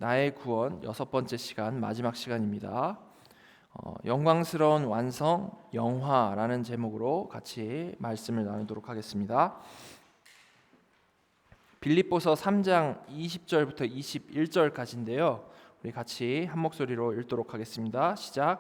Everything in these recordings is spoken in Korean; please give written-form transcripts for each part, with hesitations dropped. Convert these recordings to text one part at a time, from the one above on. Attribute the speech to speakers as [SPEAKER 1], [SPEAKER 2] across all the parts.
[SPEAKER 1] 나의 구원 6번째 시간, 마지막 시간입니다. 영광스러운 완성 영화라는 제목으로 같이 말씀을 나누도록 하겠습니다. 빌립보서 3장 20절부터 21절까지인데요. 우리 같이 한 목소리로 읽도록 하겠습니다. 시작.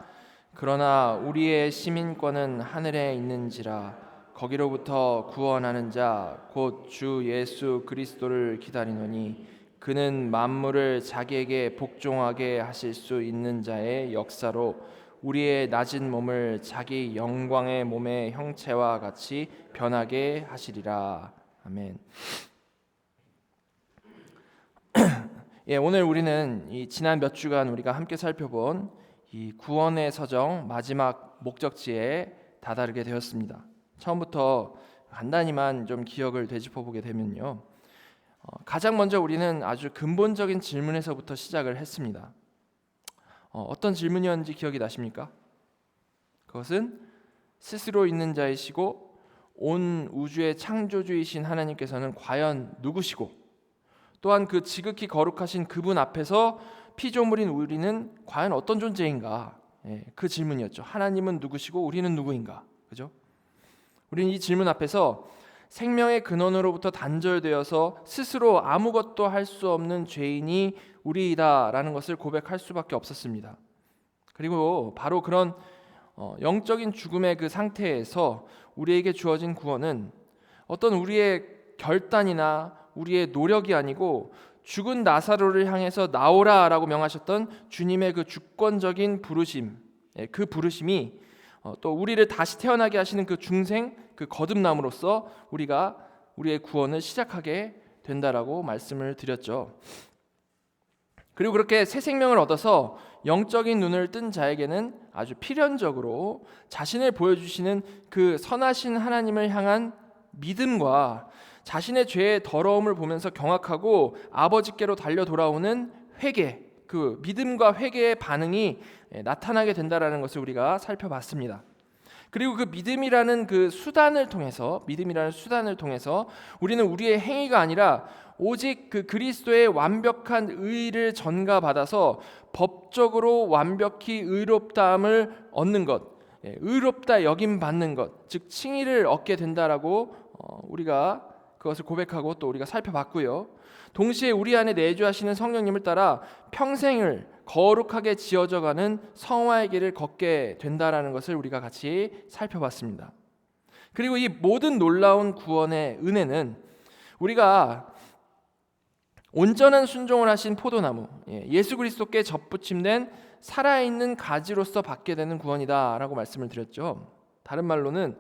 [SPEAKER 1] 그러나 우리의 시민권은 하늘에 있는지라 거기로부터 구원하는 자 곧 주 예수 그리스도를 기다리노니 그는 만물을 자기에게 복종하게 하실 수 있는 자의 역사로 우리의 낮은 몸을 자기 영광의 몸의 형체와 같이 변하게 하시리라. 아멘. 오늘 우리는 이 지난 몇 주간 우리가 함께 살펴본 이 구원의 서정 마지막 목적지에 다다르게 되었습니다. 처음부터 간단히만 좀 기억을 되짚어보게 되면요, 가장 먼저 우리는 아주 근본적인 질문에서부터 시작을 했습니다. 어떤 질문이었는지 기억이 나십니까? 그것은 스스로 있는 자이시고 온 우주의 창조주이신 하나님께서는 과연 누구시고, 또한 그 지극히 거룩하신 그분 앞에서 피조물인 우리는 과연 어떤 존재인가? 그 질문이었죠. 하나님은 누구시고 우리는 누구인가? 그죠? 우리는 이 질문 앞에서 생명의 근원으로부터 단절되어서 스스로 아무것도 할 수 없는 죄인이 우리이다라는 것을 고백할 수밖에 없었습니다. 그리고 바로 그런 영적인 죽음의 그 상태에서 우리에게 주어진 구원은 어떤 우리의 결단이나 우리의 노력이 아니고 죽은 나사로를 향해서 나오라라고 명하셨던 주님의 그 주권적인 부르심, 그 부르심이 또 우리를 다시 태어나게 하시는 그 중생, 그 거듭남으로써 우리가 우리의 구원을 시작하게 된다라고 말씀을 드렸죠. 그리고 그렇게 새 생명을 얻어서 영적인 눈을 뜬 자에게는 아주 필연적으로 자신을 보여주시는 그 선하신 하나님을 향한 믿음과 자신의 죄의 더러움을 보면서 경악하고 아버지께로 달려 돌아오는 회개, 그 믿음과 회개의 반응이 나타나게 된다라는 것을 우리가 살펴봤습니다. 그리고 그 믿음이라는 수단을 통해서 우리는 우리의 행위가 아니라 오직 그 그리스도의 완벽한 의를 전가받아서 법적으로 완벽히 의롭다함을 얻는 것, 의롭다 여김 받는 것, 즉 칭의를 얻게 된다라고 우리가 그것을 고백하고 또 우리가 살펴봤고요. 동시에 우리 안에 내주하시는 성령님을 따라 평생을 거룩하게 지어져가는 성화의 길을 걷게 된다라는 것을 우리가 같이 살펴봤습니다. 그리고 이 모든 놀라운 구원의 은혜는 우리가 온전한 순종을 하신 포도나무, 예수 그리스도께 접붙임된 살아있는 가지로서 받게 되는 구원이다라고 말씀을 드렸죠. 다른 말로는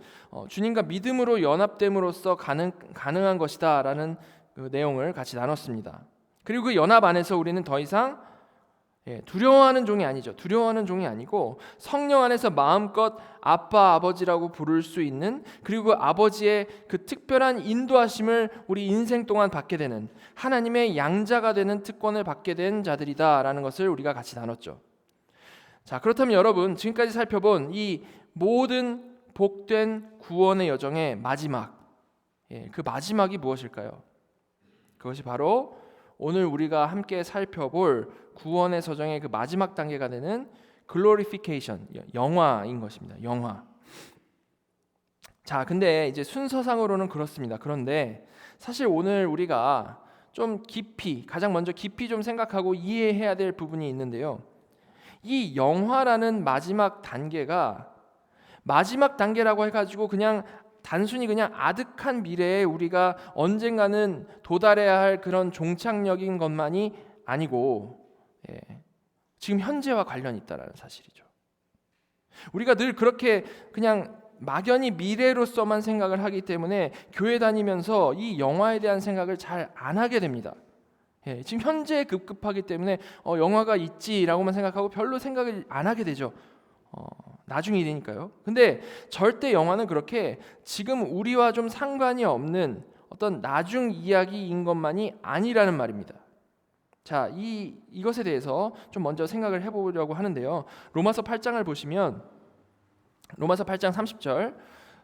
[SPEAKER 1] 주님과 믿음으로 연합됨으로써 가능한 것이다라는 그 내용을 같이 나눴습니다. 그리고 그 연합 안에서 우리는 더 이상 두려워하는 종이 아니죠. 두려워하는 종이 아니고 성령 안에서 마음껏 아빠, 아버지라고 부를 수 있는, 그리고 그 아버지의 그 특별한 인도하심을 우리 인생 동안 받게 되는 하나님의 양자가 되는 특권을 받게 된 자들이다라는 것을 우리가 같이 나눴죠. 자, 그렇다면 여러분, 지금까지 살펴본 이 모든 복된 구원의 여정의 마지막, 그 마지막이 무엇일까요? 그것이 바로 오늘 우리가 함께 살펴볼 구원의 서정의 그 마지막 단계가 되는 글로리피케이션, 영화인 것입니다. 영화. 자, 근데 이제 순서상으로는 그렇습니다. 그런데 사실 오늘 우리가 좀 가장 먼저 깊이 좀 생각하고 이해해야 될 부분이 있는데요. 이 영화라는 마지막 단계가 마지막 단계라고 해가지고 단순히 아득한 미래에 우리가 언젠가는 도달해야 할 그런 종착역인 것만이 아니고, 지금 현재와 관련이 있다라는 사실이죠. 우리가 늘 그렇게 막연히 미래로서만 생각을 하기 때문에 교회 다니면서 이 영화에 대한 생각을 잘 안 하게 됩니다. 지금 현재에 급급하기 때문에 영화가 있지라고만 생각하고 별로 생각을 안 하게 되죠. 나중 일이니까요. 근데 절대 영화는 그렇게 지금 우리와 좀 상관이 없는 어떤 나중 이야기인 것만이 아니라는 말입니다. 자, 이것에 대해서 좀 먼저 생각을 해보려고 하는데요. 로마서 8장을 보시면 로마서 8장 30절,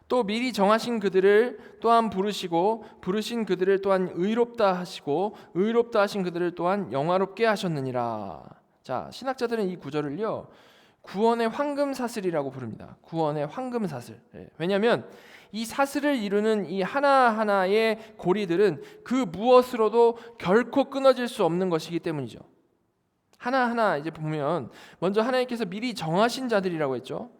[SPEAKER 1] 또 미리 정하신 그들을 또한 부르시고 부르신 그들을 또한 의롭다 하시고 의롭다 하신 그들을 또한 영화롭게 하셨느니라. 자, 신학자들은 이 구절을요 구원의 황금사슬이라고 부릅니다. 구원의 황금사슬. 왜냐하면 이 사슬을 이루는 이 하나하나의 고리들은 그 무엇으로도 결코 끊어질 수 없는 것이기 때문이죠. 하나하나 이제 보면 먼저 하나님께서 미리 정하신 자들이라고 했죠.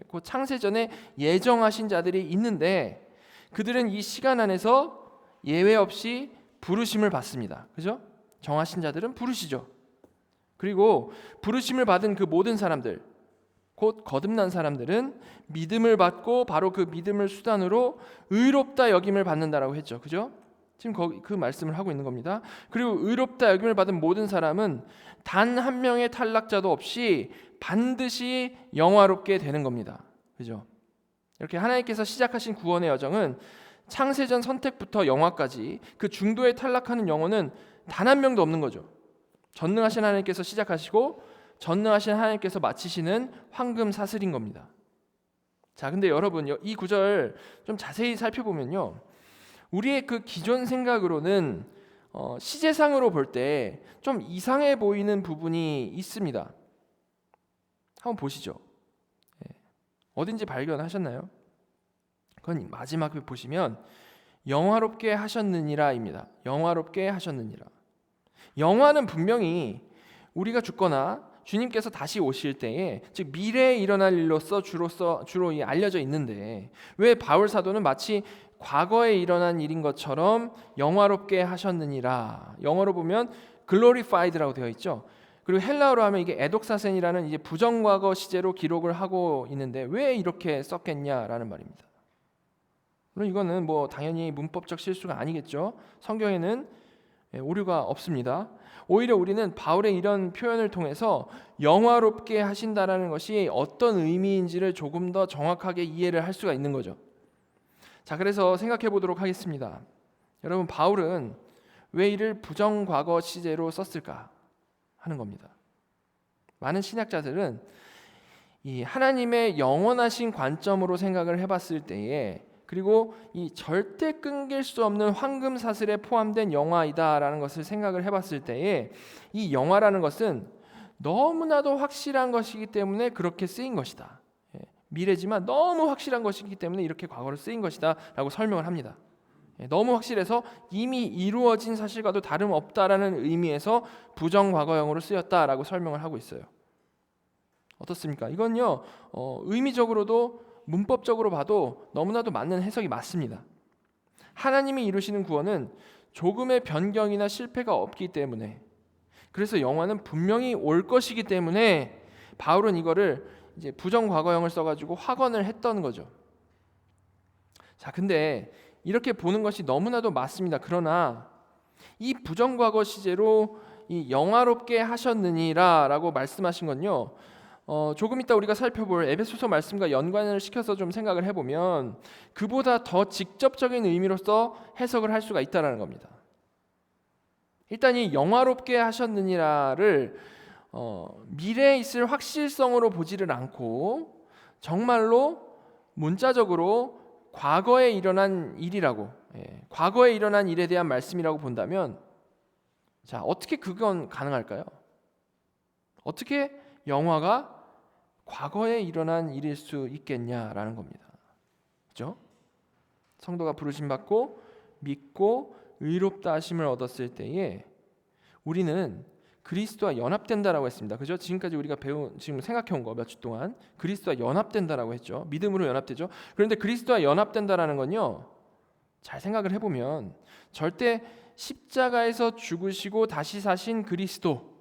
[SPEAKER 1] 그 창세전에 예정하신 자들이 있는데 그들은 이 시간 안에서 예외 없이 부르심을 받습니다. 그죠? 정하신 자들은 부르시죠. 그리고 부르심을 받은 그 모든 사람들, 곧 거듭난 사람들은 믿음을 받고 바로 그 믿음을 수단으로 의롭다 여김을 받는다라고 했죠. 그죠? 지금 그 말씀을 하고 있는 겁니다. 그리고 의롭다 여김을 받은 모든 사람은 단 한 명의 탈락자도 없이 반드시 영화롭게 되는 겁니다. 그죠? 이렇게 하나님께서 시작하신 구원의 여정은 창세전 선택부터 영화까지 그 중도에 탈락하는 영혼은 단 한 명도 없는 거죠. 전능하신 하나님께서 시작하시고 전능하신 하나님께서 마치시는 황금 사슬인 겁니다. 자, 근데 여러분 이 구절 좀 자세히 살펴보면요, 우리의 그 기존 생각으로는 시제상으로 볼 때 좀 이상해 보이는 부분이 있습니다. 한번 보시죠. 어딘지 발견하셨나요? 그건 마지막에 보시면 영화롭게 하셨느니라입니다. 영화롭게 하셨느니라. 영화는 분명히 우리가 죽거나 주님께서 다시 오실 때에, 즉 미래에 일어날 일로서 주로 알려져 있는데 왜 바울 사도는 마치 과거에 일어난 일인 것처럼 영화롭게 하셨느니라. 영어로 보면 glorified라고 되어 있죠. 그리고 헬라어로 하면 이게 에독사센이라는 이제 부정과거 시제로 기록을 하고 있는데 왜 이렇게 썼겠냐라는 말입니다. 물론 이거는 뭐 당연히 문법적 실수가 아니겠죠. 성경에는 오류가 없습니다. 오히려 우리는 바울의 이런 표현을 통해서 영화롭게 하신다라는 것이 어떤 의미인지를 조금 더 정확하게 이해를 할 수가 있는 거죠. 자, 그래서 생각해 보도록 하겠습니다. 여러분, 바울은 왜 이를 부정과거 시제로 썼을까 하는 겁니다. 많은 신학자들은 이 하나님의 영원하신 관점으로 생각을 해봤을 때에, 그리고 이 절대 끊길 수 없는 황금 사슬에 포함된 영화이다라는 것을 생각을 해봤을 때에 이 영화라는 것은 너무나도 확실한 것이기 때문에 그렇게 쓰인 것이다. 미래지만 너무 확실한 것이기 때문에 이렇게 과거로 쓰인 것이다 라고 설명을 합니다. 너무 확실해서 이미 이루어진 사실과도 다름없다라는 의미에서 부정과거형으로 쓰였다라고 설명을 하고 있어요. 어떻습니까? 이건요 의미적으로도 문법적으로 봐도 너무나도 맞는 해석이 맞습니다. 하나님이 이루시는 구원은 조금의 변경이나 실패가 없기 때문에, 그래서 영화는 분명히 올 것이기 때문에 바울은 이거를 이제 부정과거형을 써가지고 확언을 했던 거죠. 자, 근데 이렇게 보는 것이 너무나도 맞습니다. 그러나 이 부정과거 시제로 이 영화롭게 하셨느니라라고 말씀하신 건요, 조금 이따 우리가 살펴볼 에베소서 말씀과 연관을 시켜서 좀 생각을 해보면 그보다 더 직접적인 의미로서 해석을 할 수가 있다는 겁니다. 일단 이 영화롭게 하셨느니라를 미래에 있을 확실성으로 보지를 않고 정말로 문자적으로 과거에 일어난 일이라고, 과거에 일어난 일에 대한 말씀이라고 본다면, 자, 어떻게 그건 가능할까요? 어떻게 영화가 과거에 일어난 일일 수 있겠냐라는 겁니다. 그렇죠? 성도가 부르심 받고 믿고 의롭다 하심을 얻었을 때에 우리는 그리스도와 연합된다라고 했습니다. 그죠? 지금까지 우리가 지금 생각해 온 거 몇 주 동안 그리스도와 연합된다라고 했죠. 믿음으로 연합되죠. 그런데 그리스도와 연합된다라는 건요, 잘 생각을 해보면 절대 십자가에서 죽으시고 다시 사신 그리스도,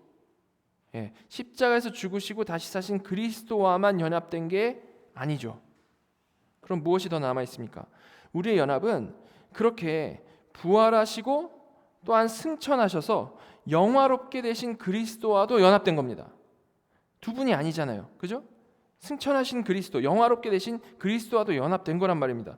[SPEAKER 1] 십자가에서 죽으시고 다시 사신 그리스도와만 연합된 게 아니죠. 그럼 무엇이 더 남아 있습니까? 우리의 연합은 그렇게 부활하시고 또한 승천하셔서 영화롭게 되신 그리스도와도 연합된 겁니다. 두 분이 아니잖아요. 그죠? 승천하신 그리스도, 영화롭게 되신 그리스도와도 연합된 거란 말입니다.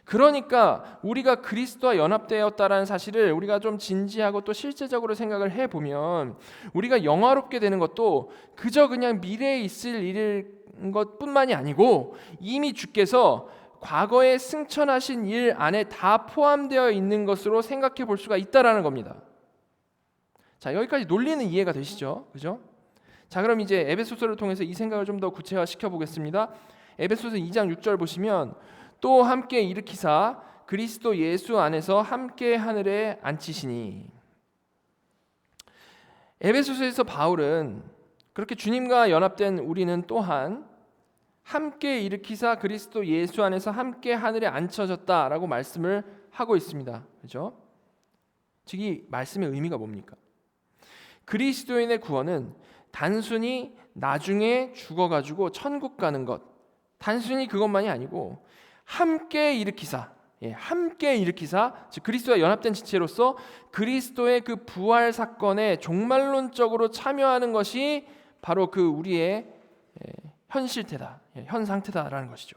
[SPEAKER 1] 그러니까 우리가 그리스도와 연합되었다라는 사실을 우리가 좀 진지하고 또 실제적으로 생각을 해보면 우리가 영화롭게 되는 것도 그저 그냥 미래에 있을 일인 것뿐만이 아니고 이미 주께서 과거에 승천하신 일 안에 다 포함되어 있는 것으로 생각해 볼 수가 있다라는 겁니다. 자, 여기까지 논리는 이해가 되시죠? 그죠? 자, 그럼 이제 에베소서를 통해서 이 생각을 좀 더 구체화시켜 보겠습니다. 에베소서 2장 6절 보시면 또 함께 일으키사 그리스도 예수 안에서 함께 하늘에 앉히시니. 에베소서에서 바울은 그렇게 주님과 연합된 우리는 또한 함께 일으키사 그리스도 예수 안에서 함께 하늘에 앉혀졌다라고 말씀을 하고 있습니다. 그렇죠? 즉 이 말씀의 의미가 뭡니까? 그리스도인의 구원은 단순히 나중에 죽어가지고 천국 가는 것, 단순히 그것만이 아니고 함께 일으키사, 함께 일으키사, 즉 그리스도와 연합된 지체로서 그리스도의 그 부활 사건에 종말론적으로 참여하는 것이 바로 그 우리의 현 실태다, 현 상태다라는 것이죠.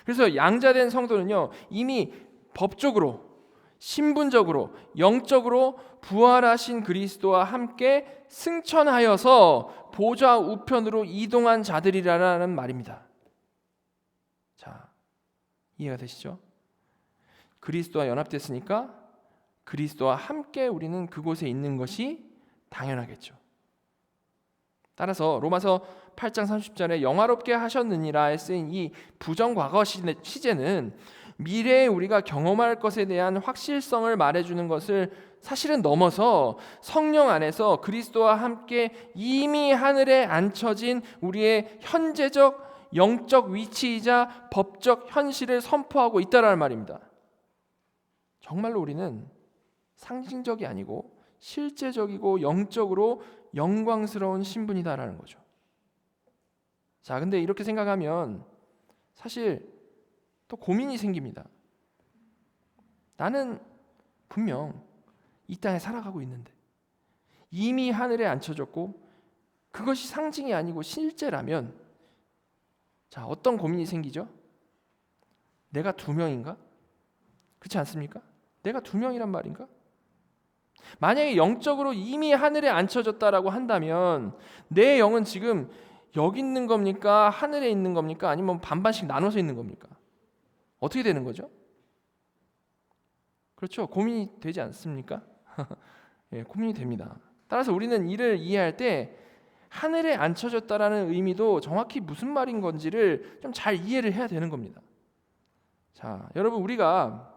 [SPEAKER 1] 그래서 양자된 성도는요, 이미 법적으로, 신분적으로, 영적으로 부활하신 그리스도와 함께 승천하여서 보좌 우편으로 이동한 자들이라는 말입니다. 자, 이해가 되시죠? 그리스도와 연합됐으니까 그리스도와 함께 우리는 그곳에 있는 것이 당연하겠죠. 따라서 로마서 8장 30절에 영화롭게 하셨느니라에 쓰인 이 부정과거 시제는 미래에 우리가 경험할 것에 대한 확실성을 말해주는 것을 사실은 넘어서 성령 안에서 그리스도와 함께 이미 하늘에 앉혀진 우리의 현재적 영적 위치이자 법적 현실을 선포하고 있다라는 말입니다. 정말로 우리는 상징적이 아니고 실제적이고 영적으로 영광스러운 신분이다라는 거죠. 자, 근데 이렇게 생각하면 사실 또 고민이 생깁니다. 나는 분명 이 땅에 살아가고 있는데 이미 하늘에 앉혀졌고 그것이 상징이 아니고 실제라면 자, 어떤 고민이 생기죠? 내가 2명인가? 그렇지 않습니까? 내가 2명이란 말인가? 만약에 영적으로 이미 하늘에 앉혀졌다라고 한다면 내 영은 지금 여기 있는 겁니까? 하늘에 있는 겁니까? 아니면 반반씩 나눠서 있는 겁니까? 어떻게 되는 거죠? 그렇죠. 고민이 되지 않습니까? 예, 고민이 됩니다. 따라서 우리는 이를 이해할 때 하늘에 앉혀졌다라는 의미도 정확히 무슨 말인 건지를 좀 잘 이해를 해야 되는 겁니다. 자, 여러분, 우리가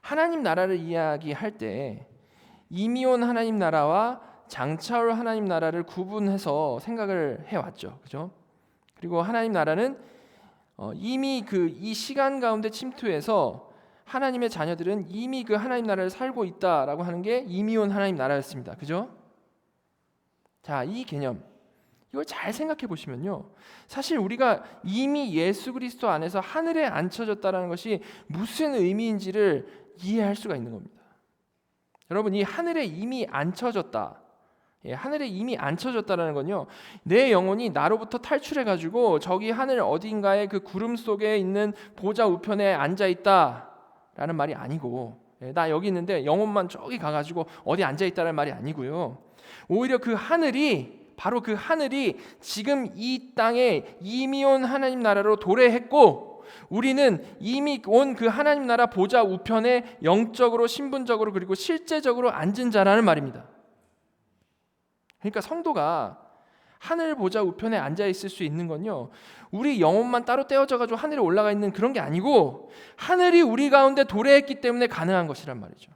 [SPEAKER 1] 하나님 나라를 이야기할 때 이미 온 하나님 나라와 장차 올 하나님 나라를 구분해서 생각을 해왔죠. 그죠? 그리고 하나님 나라는 이미 이 시간 가운데 침투해서 하나님의 자녀들은 이미 그 하나님 나라를 살고 있다라고 하는 게 이미 온 하나님 나라였습니다. 그죠? 자, 이 개념 이걸 잘 생각해 보시면요, 사실 우리가 이미 예수 그리스도 안에서 하늘에 앉혀졌다라는 것이 무슨 의미인지를 이해할 수가 있는 겁니다. 여러분, 이 하늘에 이미 앉혀졌다, 하늘에 이미 앉혀졌다라는 건요, 내 영혼이 나로부터 탈출해가지고 저기 하늘 어딘가에 그 구름 속에 있는 보좌 우편에 앉아 있다라는 말이 아니고, 나 여기 있는데 영혼만 저기 가가지고 어디 앉아 있다라는 말이 아니고요. 오히려 그 하늘이, 바로 그 하늘이 지금 이 땅에 이미 온 하나님 나라로 도래했고, 우리는 이미 온 그 하나님 나라 보좌 우편에 영적으로, 신분적으로, 그리고 실제적으로 앉은 자라는 말입니다. 그러니까 성도가 하늘 보좌 우편에 앉아 있을 수 있는 건요, 우리 영혼만 따로 떼어져 가지고 하늘에 올라가 있는 그런 게 아니고 하늘이 우리 가운데 도래했기 때문에 가능한 것이란 말이죠.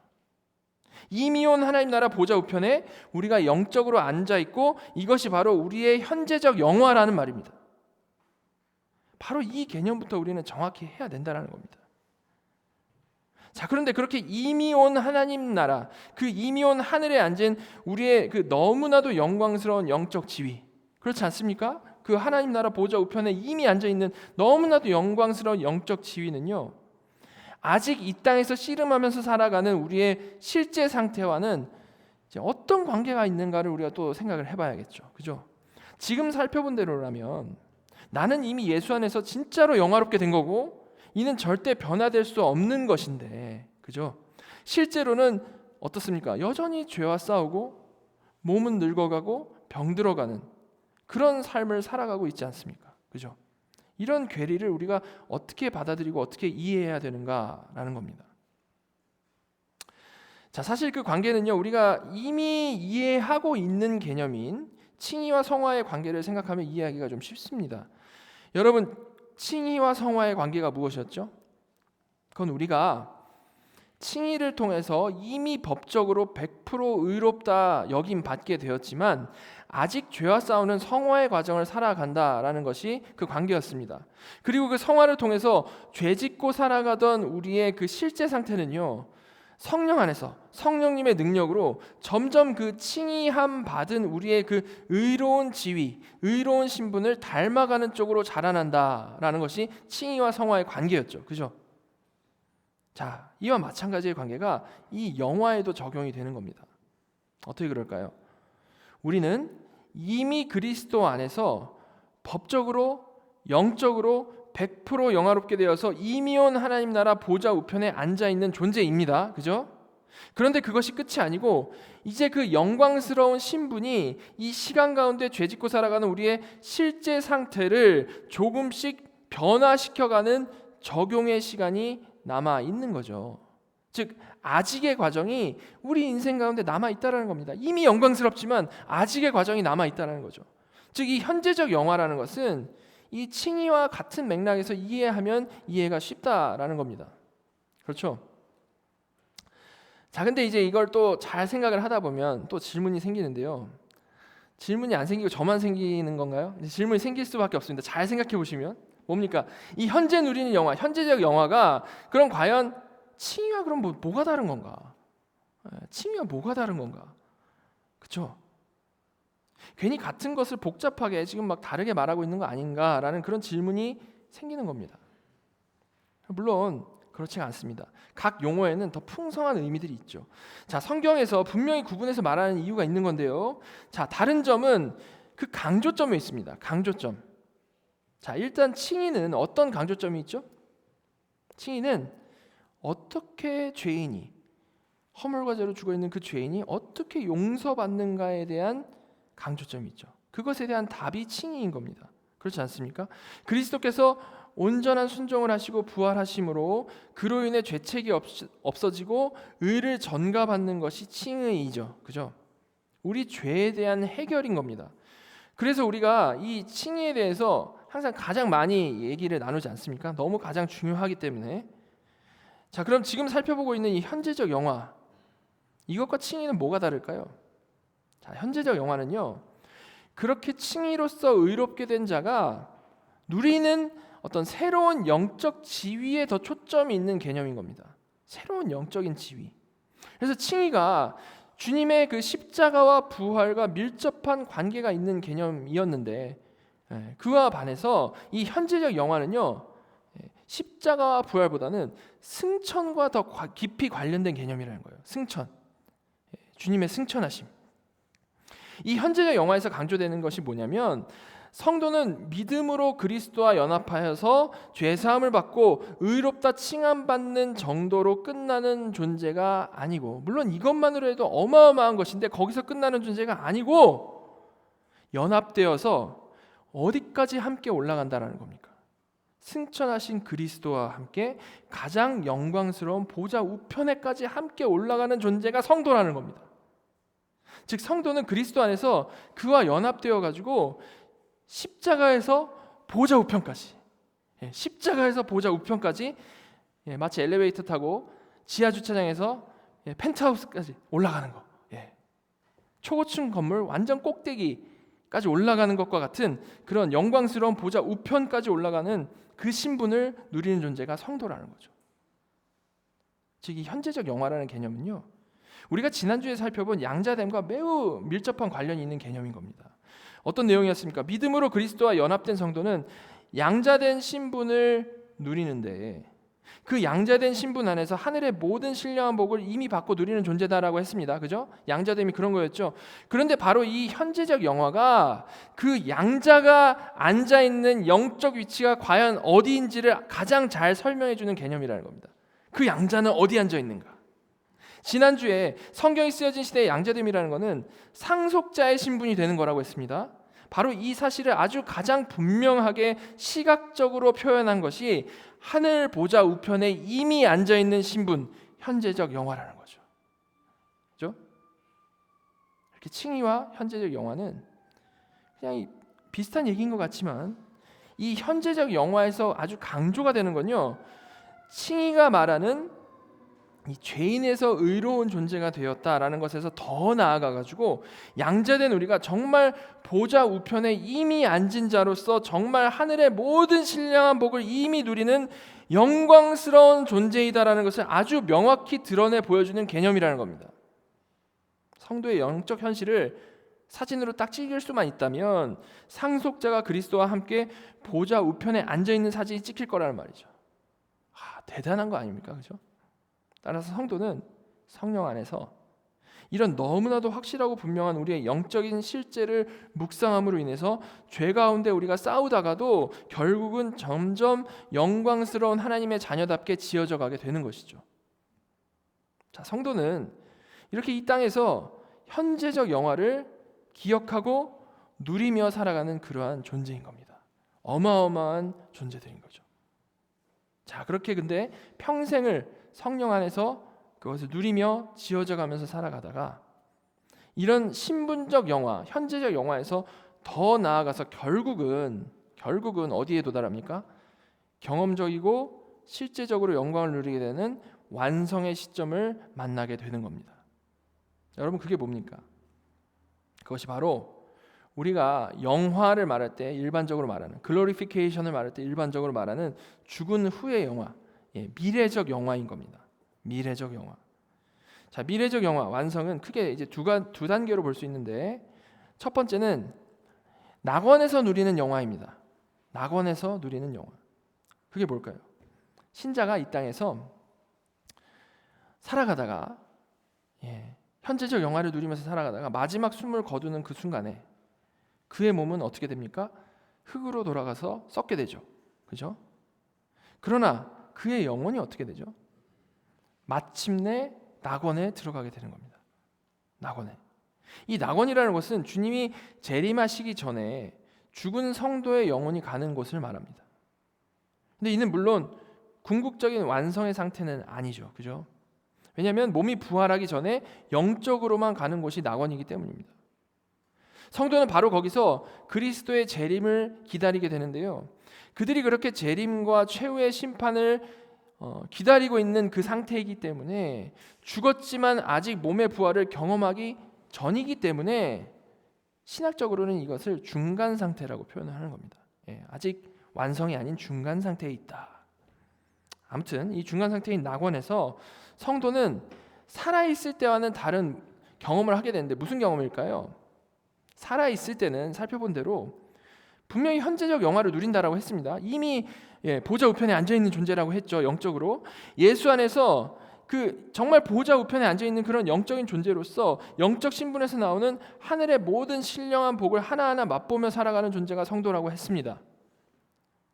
[SPEAKER 1] 이미 온 하나님 나라 보좌 우편에 우리가 영적으로 앉아 있고, 이것이 바로 우리의 현재적 영화라는 말입니다. 바로 이 개념부터 우리는 정확히 해야 된다는 겁니다. 자, 그런데 그렇게 이미 온 하나님 나라, 그 이미 온 하늘에 앉은 우리의 그 너무나도 영광스러운 영적 지위, 그렇지 않습니까? 그 하나님 나라 보좌 우편에 이미 앉아 있는 너무나도 영광스러운 영적 지위는요, 아직 이 땅에서 씨름하면서 살아가는 우리의 실제 상태와는 이제 어떤 관계가 있는가를 우리가 또 생각을 해봐야겠죠. 그죠? 지금 살펴본 대로라면 나는 이미 예수 안에서 진짜로 영화롭게 된 거고, 이는 절대 변화될 수 없는 것인데, 그죠? 실제로는 어떻습니까? 여전히 죄와 싸우고 몸은 늙어가고 병들어가는 그런 삶을 살아가고 있지 않습니까? 그죠? 이런 괴리를 우리가 어떻게 받아들이고 어떻게 이해해야 되는가라는 겁니다. 자, 사실 그 관계는요, 우리가 이미 이해하고 있는 개념인 칭의와 성화의 관계를 생각하면 이해하기가 좀 쉽습니다. 여러분, 칭의와 성화의 관계가 무엇이었죠? 그건 우리가 칭의를 통해서 이미 법적으로 100% 의롭다 여김 받게 되었지만 아직 죄와 싸우는 성화의 과정을 살아간다라는 것이 그 관계였습니다. 그리고 그 성화를 통해서 죄짓고 살아가던 우리의 그 실제 상태는요, 성령 안에서 성령님의 능력으로 점점 그 칭의함 받은 우리의 그 의로운 지위, 의로운 신분을 닮아가는 쪽으로 자라난다라는 것이 칭의와 성화의 관계였죠. 그죠? 자, 이와 마찬가지의 관계가 이 영화에도 적용이 되는 겁니다. 어떻게 그럴까요? 우리는 이미 그리스도 안에서 법적으로, 영적으로 100% 영화롭게 되어서 이미 온 하나님 나라 보좌 우편에 앉아 있는 존재입니다. 그죠? 그런데 그것이 끝이 아니고 이제 그 영광스러운 신분이 이 시간 가운데 죄짓고 살아가는 우리의 실제 상태를 조금씩 변화시켜가는 적용의 시간이 남아 있는 거죠. 즉 아직의 과정이 우리 인생 가운데 남아 있다라는 겁니다. 이미 영광스럽지만 아직의 과정이 남아 있다라는 거죠. 즉 이 현재적 영화라는 것은 이 칭의와 같은 맥락에서 이해하면 이해가 쉽다라는 겁니다. 그렇죠? 자, 근데 이제 이걸 또 잘 생각을 하다 보면 또 질문이 생기는데요. 질문이 안 생기고 저만 생기는 건가요? 질문이 생길 수밖에 없습니다. 잘 생각해 보시면 뭡니까? 이 현재 누리는 영화, 현재적 영화가 그럼 과연 칭의와 그럼 뭐가 다른 건가? 칭의와 뭐가 다른 건가? 그렇죠? 괜히 같은 것을 복잡하게 지금 막 다르게 말하고 있는 거 아닌가라는 그런 질문이 생기는 겁니다. 물론 그렇지가 않습니다. 각 용어에는 더 풍성한 의미들이 있죠. 자, 성경에서 분명히 구분해서 말하는 이유가 있는 건데요. 자, 다른 점은 그 강조점에 있습니다. 강조점. 자, 일단 칭의는 어떤 강조점이 있죠? 칭의는 어떻게 죄인이 허물과 죄로 죽어있는 그 죄인이 어떻게 용서받는가에 대한 강조점이 있죠. 그것에 대한 답이 칭의인 겁니다. 그렇지 않습니까? 그리스도께서 온전한 순종을 하시고 부활하심으로 그로 인해 죄책이 없어지고 의를 전가받는 것이 칭의이죠. 그죠? 우리 죄에 대한 해결인 겁니다. 그래서 우리가 이 칭의에 대해서 항상 가장 많이 얘기를 나누지 않습니까? 너무 가장 중요하기 때문에. 자, 그럼 지금 살펴보고 있는 이 현재적 영화, 이것과 칭의는 뭐가 다를까요? 자, 현재적 영화는요, 그렇게 칭의로서 의롭게 된 자가 누리는 어떤 새로운 영적 지위에 더 초점이 있는 개념인 겁니다. 새로운 영적인 지위. 그래서 칭의가 주님의 그 십자가와 부활과 밀접한 관계가 있는 개념이었는데, 그와 반해서 이 현재적 영화는요, 십자가와 부활보다는 승천과 더 깊이 관련된 개념이라는 거예요. 승천, 주님의 승천하심. 이 현재적 영화에서 강조되는 것이 뭐냐면 성도는 믿음으로 그리스도와 연합하여서 죄사함을 받고 의롭다 칭함받는 정도로 끝나는 존재가 아니고, 물론 이것만으로 해도 어마어마한 것인데 거기서 끝나는 존재가 아니고 연합되어서 어디까지 함께 올라간다라는 겁니까? 승천하신 그리스도와 함께 가장 영광스러운 보좌 우편에까지 함께 올라가는 존재가 성도라는 겁니다. 즉 성도는 그리스도 안에서 그와 연합되어 가지고 십자가에서 보좌 우편까지, 십자가에서 보좌 우편까지, 마치 엘리베이터 타고 지하 주차장에서 펜트하우스까지 올라가는 거, 초고층 건물 완전 꼭대기까지 올라가는 것과 같은 그런 영광스러운 보좌 우편까지 올라가는 그 신분을 누리는 존재가 성도라는 거죠. 즉 이 현재적 영화라는 개념은요, 우리가 지난주에 살펴본 양자됨과 매우 밀접한 관련이 있는 개념인 겁니다. 어떤 내용이었습니까? 믿음으로 그리스도와 연합된 성도는 양자된 신분을 누리는데 그 양자된 신분 안에서 하늘의 모든 신령한 복을 이미 받고 누리는 존재다라고 했습니다. 그죠? 양자됨이 그런 거였죠. 그런데 바로 이 현재적 영화가 그 양자가 앉아있는 영적 위치가 과연 어디인지를 가장 잘 설명해 주는 개념이라는 겁니다. 그 양자는 어디 앉아 있는가? 지난주에 성경이 쓰여진 시대의 양자됨이라는 것은 상속자의 신분이 되는 거라고 했습니다. 바로 이 사실을 아주 가장 분명하게 시각적으로 표현한 것이 하늘 보좌 우편에 이미 앉아있는 신분, 현재적 영화라는 거죠. 그렇죠? 이렇게 칭의와 현재적 영화는 그냥 비슷한 얘기인 것 같지만 이 현재적 영화에서 아주 강조가 되는 건요, 칭의가 말하는 이 죄인에서 의로운 존재가 되었다라는 것에서 더 나아가가지고 양자된 우리가 정말 보좌 우편에 이미 앉은 자로서 정말 하늘의 모든 신령한 복을 이미 누리는 영광스러운 존재이다라는 것을 아주 명확히 드러내 보여주는 개념이라는 겁니다. 성도의 영적 현실을 사진으로 딱 찍을 수만 있다면 상속자가 그리스도와 함께 보좌 우편에 앉아있는 사진이 찍힐 거라는 말이죠. 대단한 거 아닙니까? 그죠? 따라서 성도는 성령 안에서 이런 너무나도 확실하고 분명한 우리의 영적인 실제를 묵상함으로 인해서 죄 가운데 우리가 싸우다가도 결국은 점점 영광스러운 하나님의 자녀답게 지어져 가게 되는 것이죠. 자, 성도는 이렇게 이 땅에서 현재적 영화를 기억하고 누리며 살아가는 그러한 존재인 겁니다. 어마어마한 존재들인 거죠. 자, 그렇게 근데 평생을 성령 안에서 그것을 누리며 지어져 가면서 살아가다가 이런 신분적 영화, 현재적 영화에서 더 나아가서 결국은 어디에 도달합니까? 경험적이고 실제적으로 영광을 누리게 되는 완성의 시점을 만나게 되는 겁니다. 여러분, 그게 뭡니까? 그것이 바로 우리가 영화를 말할 때 일반적으로 말하는 글로리피케이션을 말할 때 일반적으로 말하는 죽은 후의 영화, 미래적 영화인 겁니다. 미래적 영화. 자, 미래적 영화 완성은 크게 이제 두 단계로 볼 수 있는데, 첫 번째는 낙원에서 누리는 영화입니다. 낙원에서 누리는 영화. 그게 뭘까요? 신자가 이 땅에서 살아가다가 현재적 영화를 누리면서 살아가다가 마지막 숨을 거두는 그 순간에 그의 몸은 어떻게 됩니까? 흙으로 돌아가서 썩게 되죠. 그죠? 그러나 그의 영혼이 어떻게 되죠? 마침내 낙원에 들어가게 되는 겁니다. 낙원에. 이 낙원이라는 것은 주님이 재림하시기 전에 죽은 성도의 영혼이 가는 곳을 말합니다. 근데 이는 물론 궁극적인 완성의 상태는 아니죠. 그죠? 왜냐하면 몸이 부활하기 전에 영적으로만 가는 곳이 낙원이기 때문입니다. 성도는 바로 거기서 그리스도의 재림을 기다리게 되는데요. 그들이 그렇게 재림과 최후의 심판을 기다리고 있는 그 상태이기 때문에 죽었지만 아직 몸의 부활을 경험하기 전이기 때문에 신학적으로는 이것을 중간 상태라고 표현을 하는 겁니다. 아직 완성이 아닌 중간 상태에 있다. 아무튼 이 중간 상태인 낙원에서 성도는 살아있을 때와는 다른 경험을 하게 되는데 무슨 경험일까요? 살아있을 때는 살펴본 대로 분명히 현재적 영화를 누린다라고 했습니다. 이미 보좌 우편에 앉아있는 존재라고 했죠. 영적으로 예수 안에서 그 정말 보좌 우편에 앉아있는 그런 영적인 존재로서 영적 신분에서 나오는 하늘의 모든 신령한 복을 하나하나 맛보며 살아가는 존재가 성도라고 했습니다.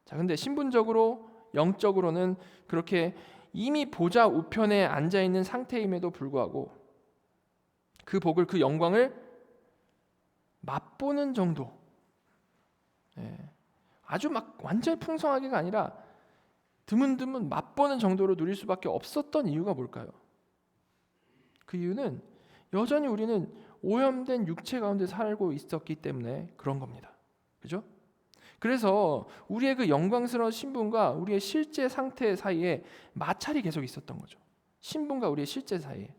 [SPEAKER 1] 자, 근데 신분적으로 영적으로는 그렇게 이미 보좌 우편에 앉아있는 상태임에도 불구하고 그 복을, 그 영광을 맛보는 정도, 아주 막 완전히 풍성하게가 아니라 드문드문 맛보는 정도로 누릴 수밖에 없었던 이유가 뭘까요? 그 이유는 여전히 우리는 오염된 육체 가운데 살고 있었기 때문에 그런 겁니다. 그죠? 그래서 우리의 그 영광스러운 신분과 우리의 실제 상태 사이에 마찰이 계속 있었던 거죠. 신분과 우리의 실제 사이에.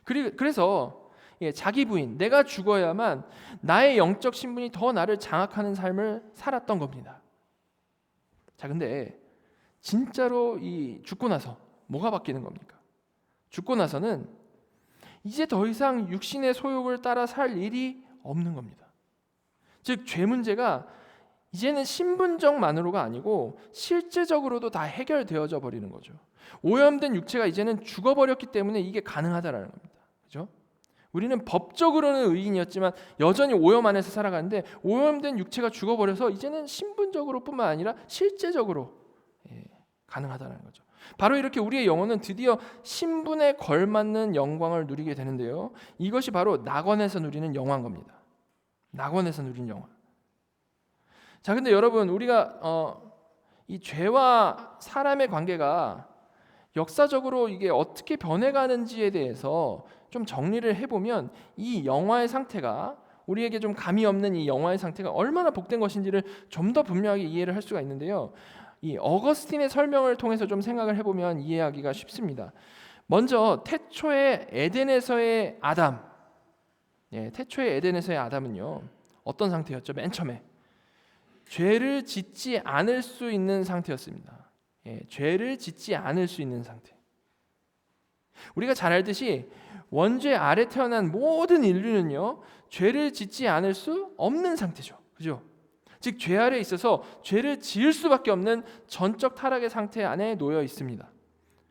[SPEAKER 1] 그래서 자기 부인, 내가 죽어야만 나의 영적 신분이 더 나를 장악하는 삶을 살았던 겁니다. 자, 근데 진짜로 이 죽고 나서 뭐가 바뀌는 겁니까? 죽고 나서는 이제 더 이상 육신의 소욕을 따라 살 일이 없는 겁니다. 즉, 죄 문제가 이제는 신분적만으로가 아니고 실제적으로도 다 해결되어져 버리는 거죠. 오염된 육체가 이제는 죽어버렸기 때문에 이게 가능하다라는 겁니다. 그죠? 우리는 법적으로는 의인이었지만 여전히 오염 안에서 살아가는데 오염된 육체가 죽어버려서 이제는 신분적으로뿐만 아니라 실제적으로 가능하다는 거죠. 바로 이렇게 우리의 영혼은 드디어 신분에 걸맞는 영광을 누리게 되는데요. 이것이 바로 낙원에서 누리는 영화인 겁니다. 낙원에서 누리는 영화. 자, 근데 여러분, 우리가 이 죄와 사람의 관계가 역사적으로 이게 어떻게 변해가는지에 대해서 좀 정리를 해보면 이 영화의 상태가, 우리에게 좀 감이 없는 이 영화의 상태가 얼마나 복된 것인지를 좀 더 분명하게 이해를 할 수가 있는데요. 이 어거스틴의 설명을 통해서 좀 생각을 해보면 이해하기가 쉽습니다. 먼저 태초의 에덴에서의 아담, 태초의 에덴에서의 아담은요, 어떤 상태였죠? 맨 처음에 죄를 짓지 않을 수 있는 상태였습니다. 죄를 짓지 않을 수 있는 상태. 우리가 잘 알듯이 원죄 아래 태어난 모든 인류는요, 죄를 짓지 않을 수 없는 상태죠. 그죠? 즉 죄 아래 있어서 죄를 지을 수밖에 없는 전적 타락의 상태 안에 놓여 있습니다.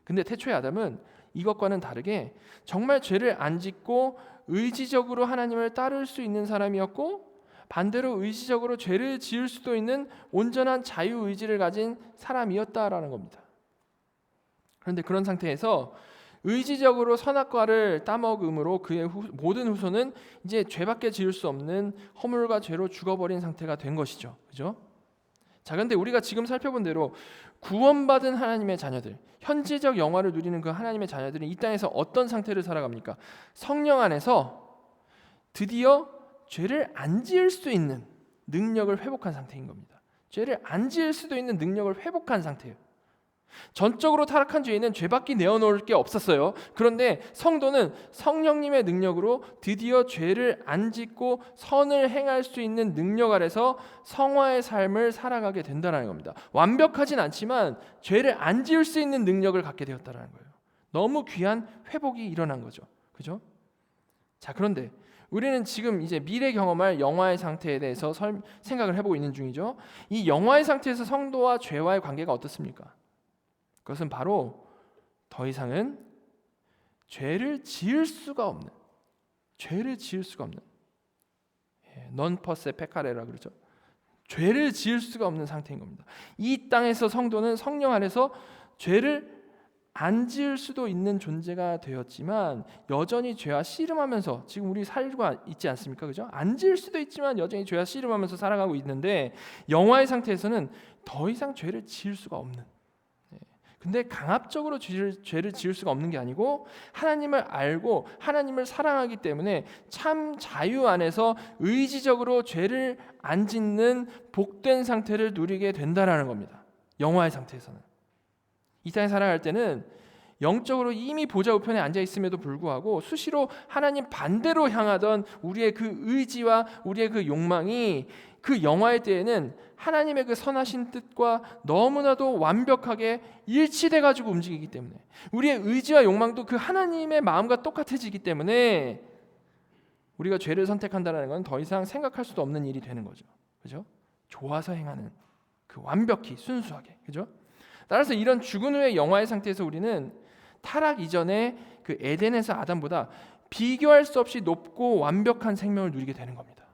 [SPEAKER 1] 근데 태초의 아담은 이것과는 다르게 정말 죄를 안 짓고 의지적으로 하나님을 따를 수 있는 사람이었고, 반대로 의지적으로 죄를 지을 수도 있는 온전한 자유의지를 가진 사람이었다라는 겁니다. 그런데 그런 상태에서 의지적으로 선악과를 따먹음으로 그의 모든 후손은 이제 죄밖에 지을 수 없는 허물과 죄로 죽어버린 상태가 된 것이죠. 그죠? 자, 그런데 우리가 지금 살펴본 대로 구원받은 하나님의 자녀들, 현재적 영화를 누리는 그 하나님의 자녀들은 이 땅에서 어떤 상태를 살아갑니까? 성령 안에서 드디어 죄를 안 지을 수 있는 능력을 회복한 상태인 겁니다. 죄를 안 지을 수도 있는 능력을 회복한 상태예요. 전적으로 타락한 죄인은 죄밖에 내어놓을 게 없었어요. 그런데 성도는 성령님의 능력으로 드디어 죄를 안 짓고 선을 행할 수 있는 능력 아래서 성화의 삶을 살아가게 된다는 겁니다. 완벽하진 않지만 죄를 안 지을 수 있는 능력을 갖게 되었다는 거예요. 너무 귀한 회복이 일어난 거죠. 그죠? 자, 그런데 우리는 지금 이제 미래 경험할 영화의 상태에 대해서 생각을 해보고 있는 중이죠. 이 영화의 상태에서 성도와 죄와의 관계가 어떻습니까? 그것은 바로 더 이상은 죄를 지을 수가 없는, non posse peccarea 그러죠. 죄를 지을 수가 없는 상태인 겁니다. 이 땅에서 성도는 성령 안에서 죄를 안 지을 수도 있는 존재가 되었지만 여전히 죄와 씨름하면서 지금 우리 살고 있지 않습니까? 그죠? 안 지을 수도 있지만 여전히 죄와 씨름하면서 살아가고 있는데, 영화의 상태에서는 더 이상 죄를 지을 수가 없는, 근데 강압적으로 죄를 지을 수가 없는 게 아니고 하나님을 알고 하나님을 사랑하기 때문에 참 자유 안에서 의지적으로 죄를 안 짓는 복된 상태를 누리게 된다라는 겁니다. 영화의 상태에서는. 이 땅에 살아갈 때는 영적으로 이미 보좌 우편에 앉아 있음에도 불구하고 수시로 하나님 반대로 향하던 우리의 그 의지와 우리의 그 욕망이 그 영화의 때에는 하나님의 그 선하신 뜻과 너무나도 완벽하게 일치돼 가지고 움직이기 때문에, 우리의 의지와 욕망도 그 하나님의 마음과 똑같아지기 때문에 우리가 죄를 선택한다는 건 더 이상 생각할 수도 없는 일이 되는 거죠. 그죠? 좋아서 행하는, 그 완벽히 순수하게. 그죠? 따라서 이런 죽은 후의 영화의 상태에서 우리는 타락 이전에 그 에덴에서 아담보다 비교할 수 없이 높고 완벽한 생명을 누리게 되는 겁니다.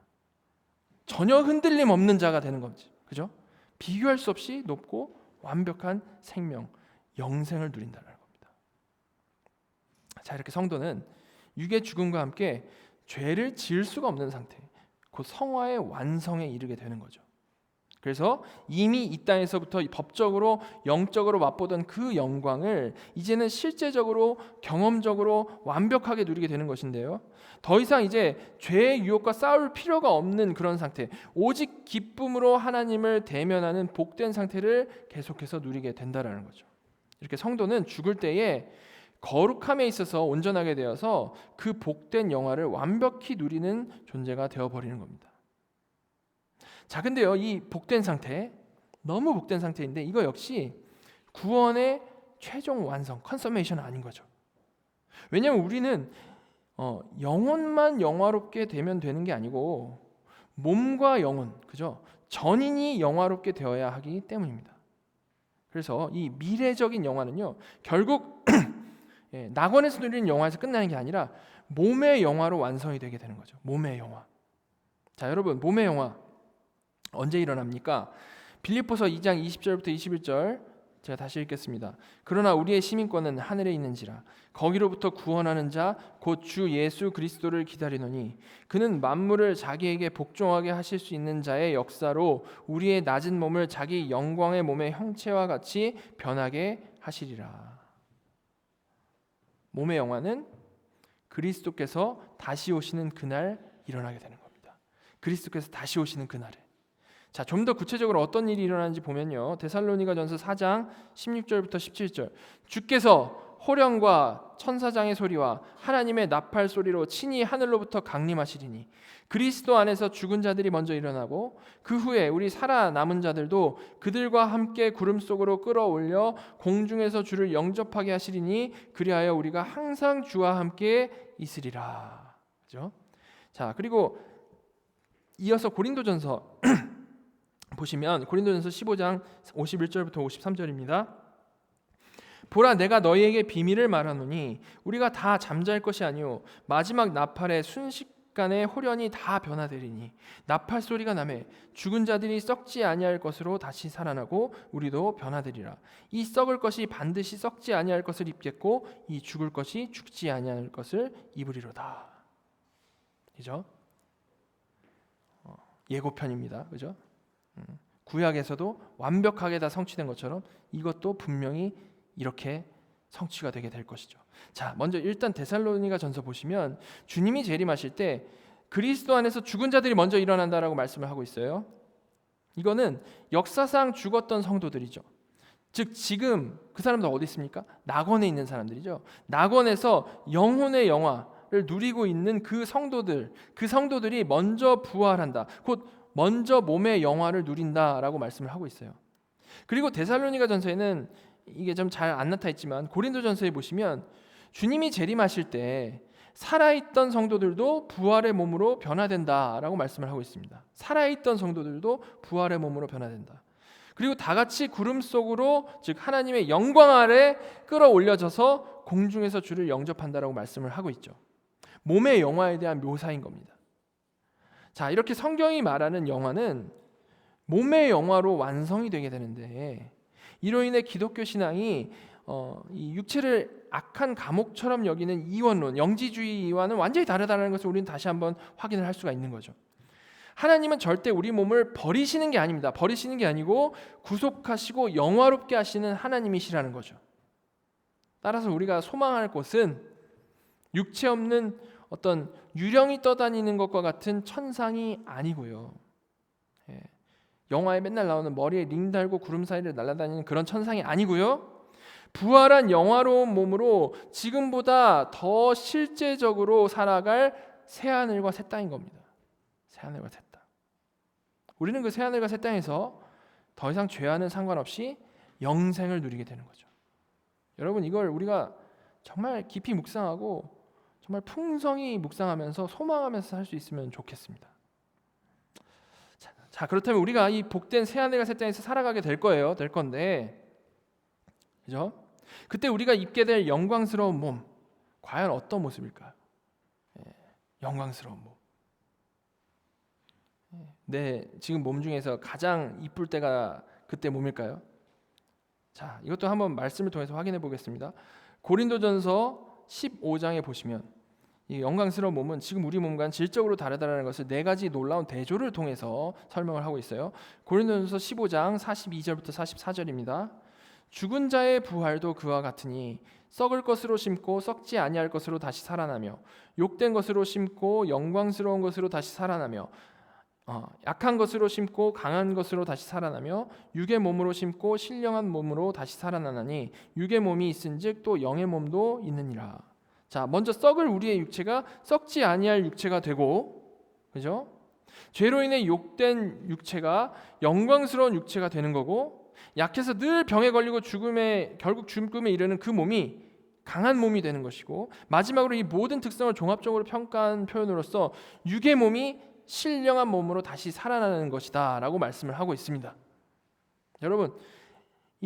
[SPEAKER 1] 전혀 흔들림 없는 자가 되는 거지. 그죠? 비교할 수 없이 높고 완벽한 생명, 영생을 누린다는 겁니다. 자, 이렇게 성도는 육의 죽음과 함께 죄를 지을 수가 없는 상태, 곧 성화의 완성에 이르게 되는 거죠. 그래서 이미 이 땅에서부터 법적으로 영적으로 맛보던 그 영광을 이제는 실제적으로 경험적으로 완벽하게 누리게 되는 것인데요. 더 이상 이제 죄의 유혹과 싸울 필요가 없는 그런 상태, 오직 기쁨으로 하나님을 대면하는 복된 상태를 계속해서 누리게 된다라는 거죠. 이렇게 성도는 죽을 때에 거룩함에 있어서 온전하게 되어서 그 복된 영화를 완벽히 누리는 존재가 되어버리는 겁니다. 자, 근데요, 이 복된 상태, 너무 복된 상태인데 이거 역시 구원의 최종 완성, 컨서메이션은 아닌 거죠. 왜냐하면 우리는 영혼만 영화롭게 되면 되는 게 아니고 몸과 영혼, 그죠? 전인이 영화롭게 되어야 하기 때문입니다. 그래서 이 미래적인 영화는요, 결국 낙원에서 누리는 영화에서 끝나는 게 아니라 몸의 영화로 완성이 되게 되는 거죠. 몸의 영화. 자, 여러분, 몸의 영화 언제 일어납니까? 빌립보서 2장 20절부터 21절 제가 다시 읽겠습니다. 그러나 우리의 시민권은 하늘에 있는지라 거기로부터 구원하는 자 곧 주 예수 그리스도를 기다리노니 그는 만물을 자기에게 복종하게 하실 수 있는 자의 역사로 우리의 낮은 몸을 자기 영광의 몸의 형체와 같이 변하게 하시리라. 몸의 영화는 그리스도께서 다시 오시는 그날 일어나게 되는 겁니다. 그리스도께서 다시 오시는 그날에. 자, 좀 더 구체적으로 어떤 일이 일어나는지 보면요. 데살로니가전서 4장 16절부터 17절. 주께서 호령과 천사장의 소리와 하나님의 나팔 소리로 친히 하늘로부터 강림하시리니 그리스도 안에서 죽은 자들이 먼저 일어나고 그 후에 우리 살아남은 자들도 그들과 함께 구름 속으로 끌어올려 공중에서 주를 영접하게 하시리니 그리하여 우리가 항상 주와 함께 있으리라. 그죠? 자, 그리고 이어서 고린도전서 보시면 고린도전서 15장 51절부터 53절입니다. 보라 내가 너희에게 비밀을 말하노니 우리가 다 잠잘 것이 아니요 마지막 나팔의 순식간에 호련이 다 변화되리니 나팔 소리가 나매 죽은 자들이 썩지 아니할 것으로 다시 살아나고 우리도 변화되리라. 이 썩을 것이 반드시 썩지 아니할 것을 입겠고 이 죽을 것이 죽지 아니할 것을 입으리로다. 그죠? 예고편입니다. 그죠? 구약에서도 완벽하게 다 성취된 것처럼 이것도 분명히 이렇게 성취가 되게 될 것이죠. 자, 먼저 일단 데살로니가전서 보시면 주님이 재림하실 때 그리스도 안에서 죽은 자들이 먼저 일어난다라고 말씀을 하고 있어요. 이거는 역사상 죽었던 성도들이죠. 즉 지금 그 사람들 어디 있습니까? 낙원에 있는 사람들이죠. 낙원에서 영혼의 영화를 누리고 있는 그 성도들이 먼저 부활한다. 곧 먼저 몸의 영화를 누린다라고 말씀을 하고 있어요. 그리고 데살로니가전서에는 이게 좀 잘 안 나타 있지만 고린도전서에 보시면 주님이 재림하실 때 살아있던 성도들도 부활의 몸으로 변화된다라고 말씀을 하고 있습니다. 살아있던 성도들도 부활의 몸으로 변화된다. 그리고 다 같이 구름 속으로 즉 하나님의 영광 아래 끌어올려져서 공중에서 주를 영접한다라고 말씀을 하고 있죠. 몸의 영화에 대한 묘사인 겁니다. 자, 이렇게 성경이 말하는 영화는 몸의 영화로 완성이 되게 되는데 이로 인해 기독교 신앙이 이 육체를 악한 감옥처럼 여기는 이원론, 영지주의와는 완전히 다르다는 것을 우리는 다시 한번 확인을 할 수가 있는 거죠. 하나님은 절대 우리 몸을 버리시는 게 아닙니다. 버리시는 게 아니고 구속하시고 영화롭게 하시는 하나님이시라는 거죠. 따라서 우리가 소망할 곳은 육체 없는 어떤 유령이 떠다니는 것과 같은 천상이 아니고요. 영화에 맨날 나오는 머리에 링 달고 구름 사이를 날아다니는 그런 천상이 아니고요. 부활한 영화로운 몸으로 지금보다 더 실제적으로 살아갈 새하늘과 새 땅인 겁니다. 새하늘과 새 땅. 우리는 그 새하늘과 새 땅에서 더 이상 죄와는 상관없이 영생을 누리게 되는 거죠. 여러분 이걸 우리가 정말 깊이 묵상하고 정말 풍성히 묵상하면서 소망하면서 살 수 있으면 좋겠습니다. 자, 그렇다면 우리가 이 복된 새하늘과 새 땅에서 살아가게 될 건데, 그죠? 그때 우리가 입게 될 영광스러운 몸, 과연 어떤 모습일까요? 영광스러운 몸. 지금 몸 중에서 가장 이쁠 때가 그때 몸일까요? 자, 이것도 한번 말씀을 통해서 확인해 보겠습니다. 고린도전서 15장에 보시면 이 영광스러운 몸은 지금 우리 몸과는 질적으로 다르다는 것을 네 가지 놀라운 대조를 통해서 설명을 하고 있어요. 고린도전서 15장 42절부터 44절입니다. 죽은 자의 부활도 그와 같으니 썩을 것으로 심고 썩지 아니할 것으로 다시 살아나며 욕된 것으로 심고 영광스러운 것으로 다시 살아나며 약한 것으로 심고 강한 것으로 다시 살아나며 육의 몸으로 심고 신령한 몸으로 다시 살아나나니 육의 몸이 있은즉 또 영의 몸도 있느니라. 자, 먼저 썩을 우리의 육체가 썩지 아니할 육체가 되고, 그죠? 죄로 인해 욕된 육체가 영광스러운 육체가 되는 거고, 약해서 늘 병에 걸리고 결국 죽음에 이르는 그 몸이 강한 몸이 되는 것이고, 마지막으로 이 모든 특성을 종합적으로 평가한 표현으로서 육의 몸이 신령한 몸으로 다시 살아나는 것이다라고 말씀을 하고 있습니다. 여러분,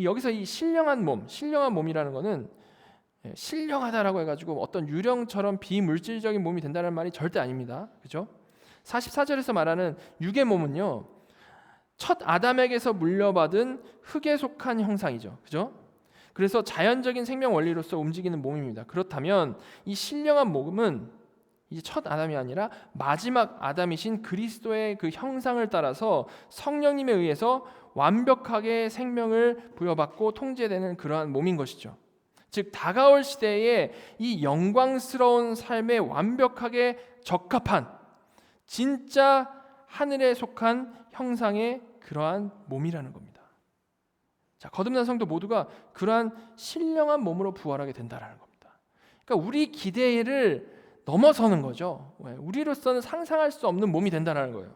[SPEAKER 1] 여기서 이 신령한 몸이라는 것은 신령하다라고 해가지고 어떤 유령처럼 비물질적인 몸이 된다는 말이 절대 아닙니다. 그죠? 44절에서 말하는 육의 몸은요, 첫 아담에게서 물려받은 흙에 속한 형상이죠. 그죠? 그래서 자연적인 생명 원리로서 움직이는 몸입니다. 그렇다면 이 신령한 몸은 이제 첫 아담이 아니라 마지막 아담이신 그리스도의 그 형상을 따라서 성령님에 의해서 완벽하게 생명을 부여받고 통제되는 그러한 몸인 것이죠. 즉 다가올 시대에 이 영광스러운 삶에 완벽하게 적합한 진짜 하늘에 속한 형상의 그러한 몸이라는 겁니다. 자, 거듭난 성도 모두가 그러한 신령한 몸으로 부활하게 된다라는 겁니다. 그러니까 우리 기대를 넘어서는 거죠. 우리로서는 상상할 수 없는 몸이 된다는 거예요.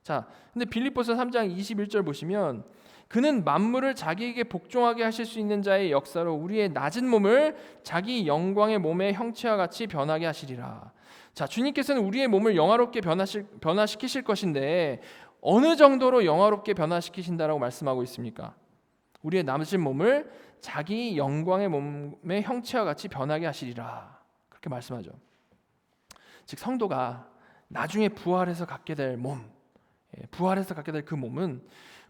[SPEAKER 1] 자, 근데 빌립보서 3장 21절 보시면 그는 만물을 자기에게 복종하게 하실 수 있는 자의 역사로 우리의 낮은 몸을 자기 영광의 몸의 형체와 같이 변하게 하시리라. 자, 주님께서는 우리의 몸을 영화롭게 변화시키실 것인데 어느 정도로 영화롭게 변화시키신다라고 말씀하고 있습니까? 우리의 낮은 몸을 자기 영광의 몸의 형체와 같이 변하게 하시리라. 그렇게 말씀하죠. 즉 성도가 나중에 부활해서 갖게 될 몸, 부활해서 갖게 될 그 몸은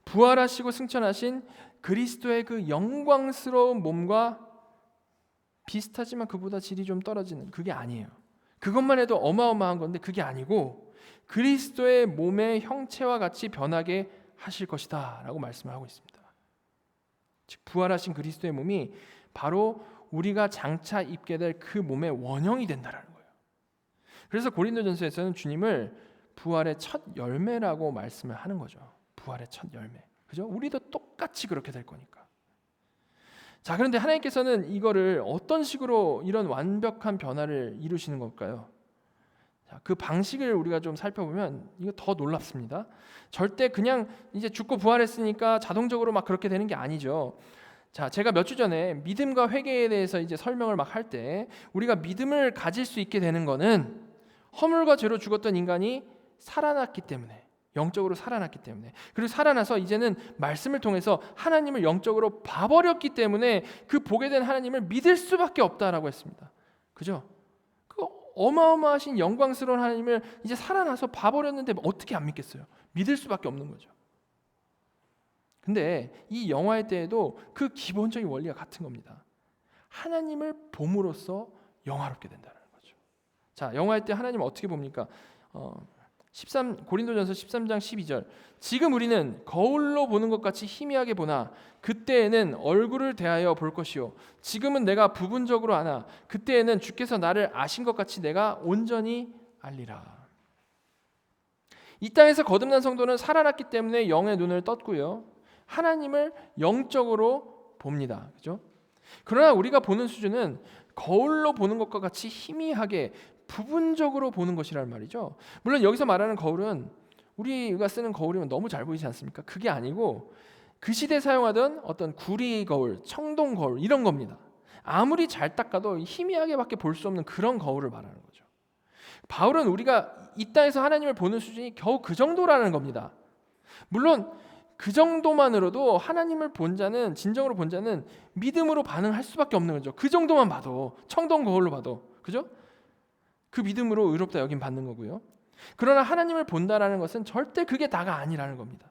[SPEAKER 1] 부활하시고 승천하신 그리스도의 그 영광스러운 몸과 비슷하지만 그보다 질이 좀 떨어지는 그게 아니에요. 그것만 해도 어마어마한 건데 그게 아니고 그리스도의 몸의 형체와 같이 변하게 하실 것이다 라고 말씀을 하고 있습니다. 즉 부활하신 그리스도의 몸이 바로 우리가 장차 입게 될 그 몸의 원형이 된다는 거예요. 그래서 고린도전서에서는 주님을 부활의 첫 열매라고 말씀을 하는 거죠. 부활의 첫 열매. 그죠? 우리도 똑같이 그렇게 될 거니까. 자, 그런데 하나님께서는 이거를 어떤 식으로 이런 완벽한 변화를 이루시는 걸까요? 자, 그 방식을 우리가 좀 살펴보면 이거 더 놀랍습니다. 절대 그냥 이제 죽고 부활했으니까 자동적으로 막 그렇게 되는 게 아니죠. 자, 제가 몇 주 전에 믿음과 회개에 대해서 이제 설명을 막 할 때 우리가 믿음을 가질 수 있게 되는 거는 허물과 죄로 죽었던 인간이 살아났기 때문에, 영적으로 살아났기 때문에, 그리고 살아나서 이제는 말씀을 통해서 하나님을 영적으로 봐버렸기 때문에 그 보게 된 하나님을 믿을 수밖에 없다라고 했습니다. 그죠? 그 어마어마하신 영광스러운 하나님을 이제 살아나서 봐버렸는데 어떻게 안 믿겠어요? 믿을 수밖에 없는 거죠. 근데 이 영화의 때에도 그 기본적인 원리가 같은 겁니다. 하나님을 봄으로써 영화롭게 된다는 거죠. 자, 영화의 때 하나님을 어떻게 봅니까? 고린도전서 13장 12절. 지금 우리는 거울로 보는 것 같이 희미하게 보나 그때에는 얼굴을 대하여 볼 것이요 지금은 내가 부분적으로 아나 그때에는 주께서 나를 아신 것 같이 내가 온전히 알리라. 이 땅에서 거듭난 성도는 살아났기 때문에 영의 눈을 떴고요. 하나님을 영적으로 봅니다. 그죠? 그러나 우리가 보는 수준은 거울로 보는 것과 같이 희미하게 부분적으로 보는 것이란 말이죠. 물론 여기서 말하는 거울은 우리가 쓰는 거울이면 너무 잘 보이지 않습니까? 그게 아니고 그 시대에 사용하던 어떤 구리 거울, 청동 거울 이런 겁니다. 아무리 잘 닦아도 희미하게밖에 볼 수 없는 그런 거울을 말하는 거죠. 바울은 우리가 이 땅에서 하나님을 보는 수준이 겨우 그 정도라는 겁니다. 물론 그 정도만으로도 하나님을 본 자는, 진정으로 본 자는 믿음으로 반응할 수밖에 없는 거죠. 그 정도만 봐도, 청동 거울로 봐도, 그죠? 그 믿음으로 의롭다 여김 받는 거고요. 그러나 하나님을 본다라는 것은 절대 그게 다가 아니라는 겁니다.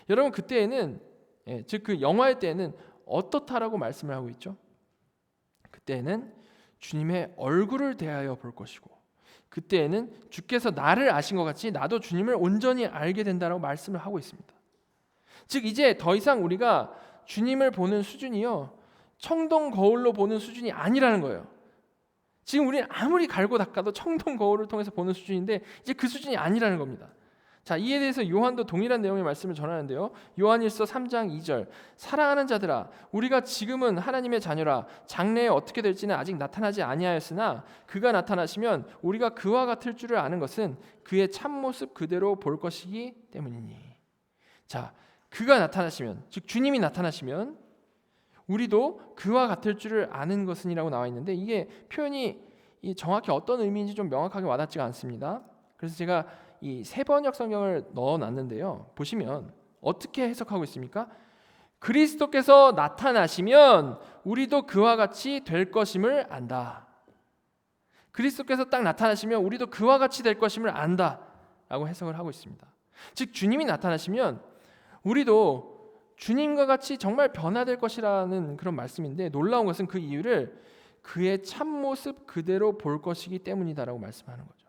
[SPEAKER 1] 여러분 그때에는, 즉 그 영화의 때에는 어떻다라고 말씀을 하고 있죠? 그때에는 주님의 얼굴을 대하여 볼 것이고, 그때에는 주께서 나를 아신 것 같이 나도 주님을 온전히 알게 된다라고 말씀을 하고 있습니다. 즉 이제 더 이상 우리가 주님을 보는 수준이요 청동 거울로 보는 수준이 아니라는 거예요. 지금 우리는 아무리 갈고 닦아도 청동 거울을 통해서 보는 수준인데 이제 그 수준이 아니라는 겁니다. 자, 이에 대해서 요한도 동일한 내용의 말씀을 전하는데요. 요한일서 3장 2절. 사랑하는 자들아, 우리가 지금은 하나님의 자녀라. 장래에 어떻게 될지는 아직 나타나지 아니하였으나 그가 나타나시면 우리가 그와 같을 줄을 아는 것은 그의 참모습 그대로 볼 것이기 때문이니. 자, 그가 나타나시면, 즉 주님이 나타나시면 우리도 그와 같을 줄을 아는 것은이라고 나와 있는데 이게 표현이 정확히 어떤 의미인지 좀 명확하게 와닿지가 않습니다. 그래서 제가 이 세번역 성경을 넣어놨는데요. 보시면 어떻게 해석하고 있습니까? 그리스도께서 나타나시면 우리도 그와 같이 될 것임을 안다. 그리스도께서 딱 나타나시면 우리도 그와 같이 될 것임을 안다 라고 해석을 하고 있습니다. 즉 주님이 나타나시면 우리도 주님과 같이 정말 변화될 것이라는 그런 말씀인데, 놀라운 것은 그 이유를 그의 참모습 그대로 볼 것이기 때문이다라고 말씀하는 거죠.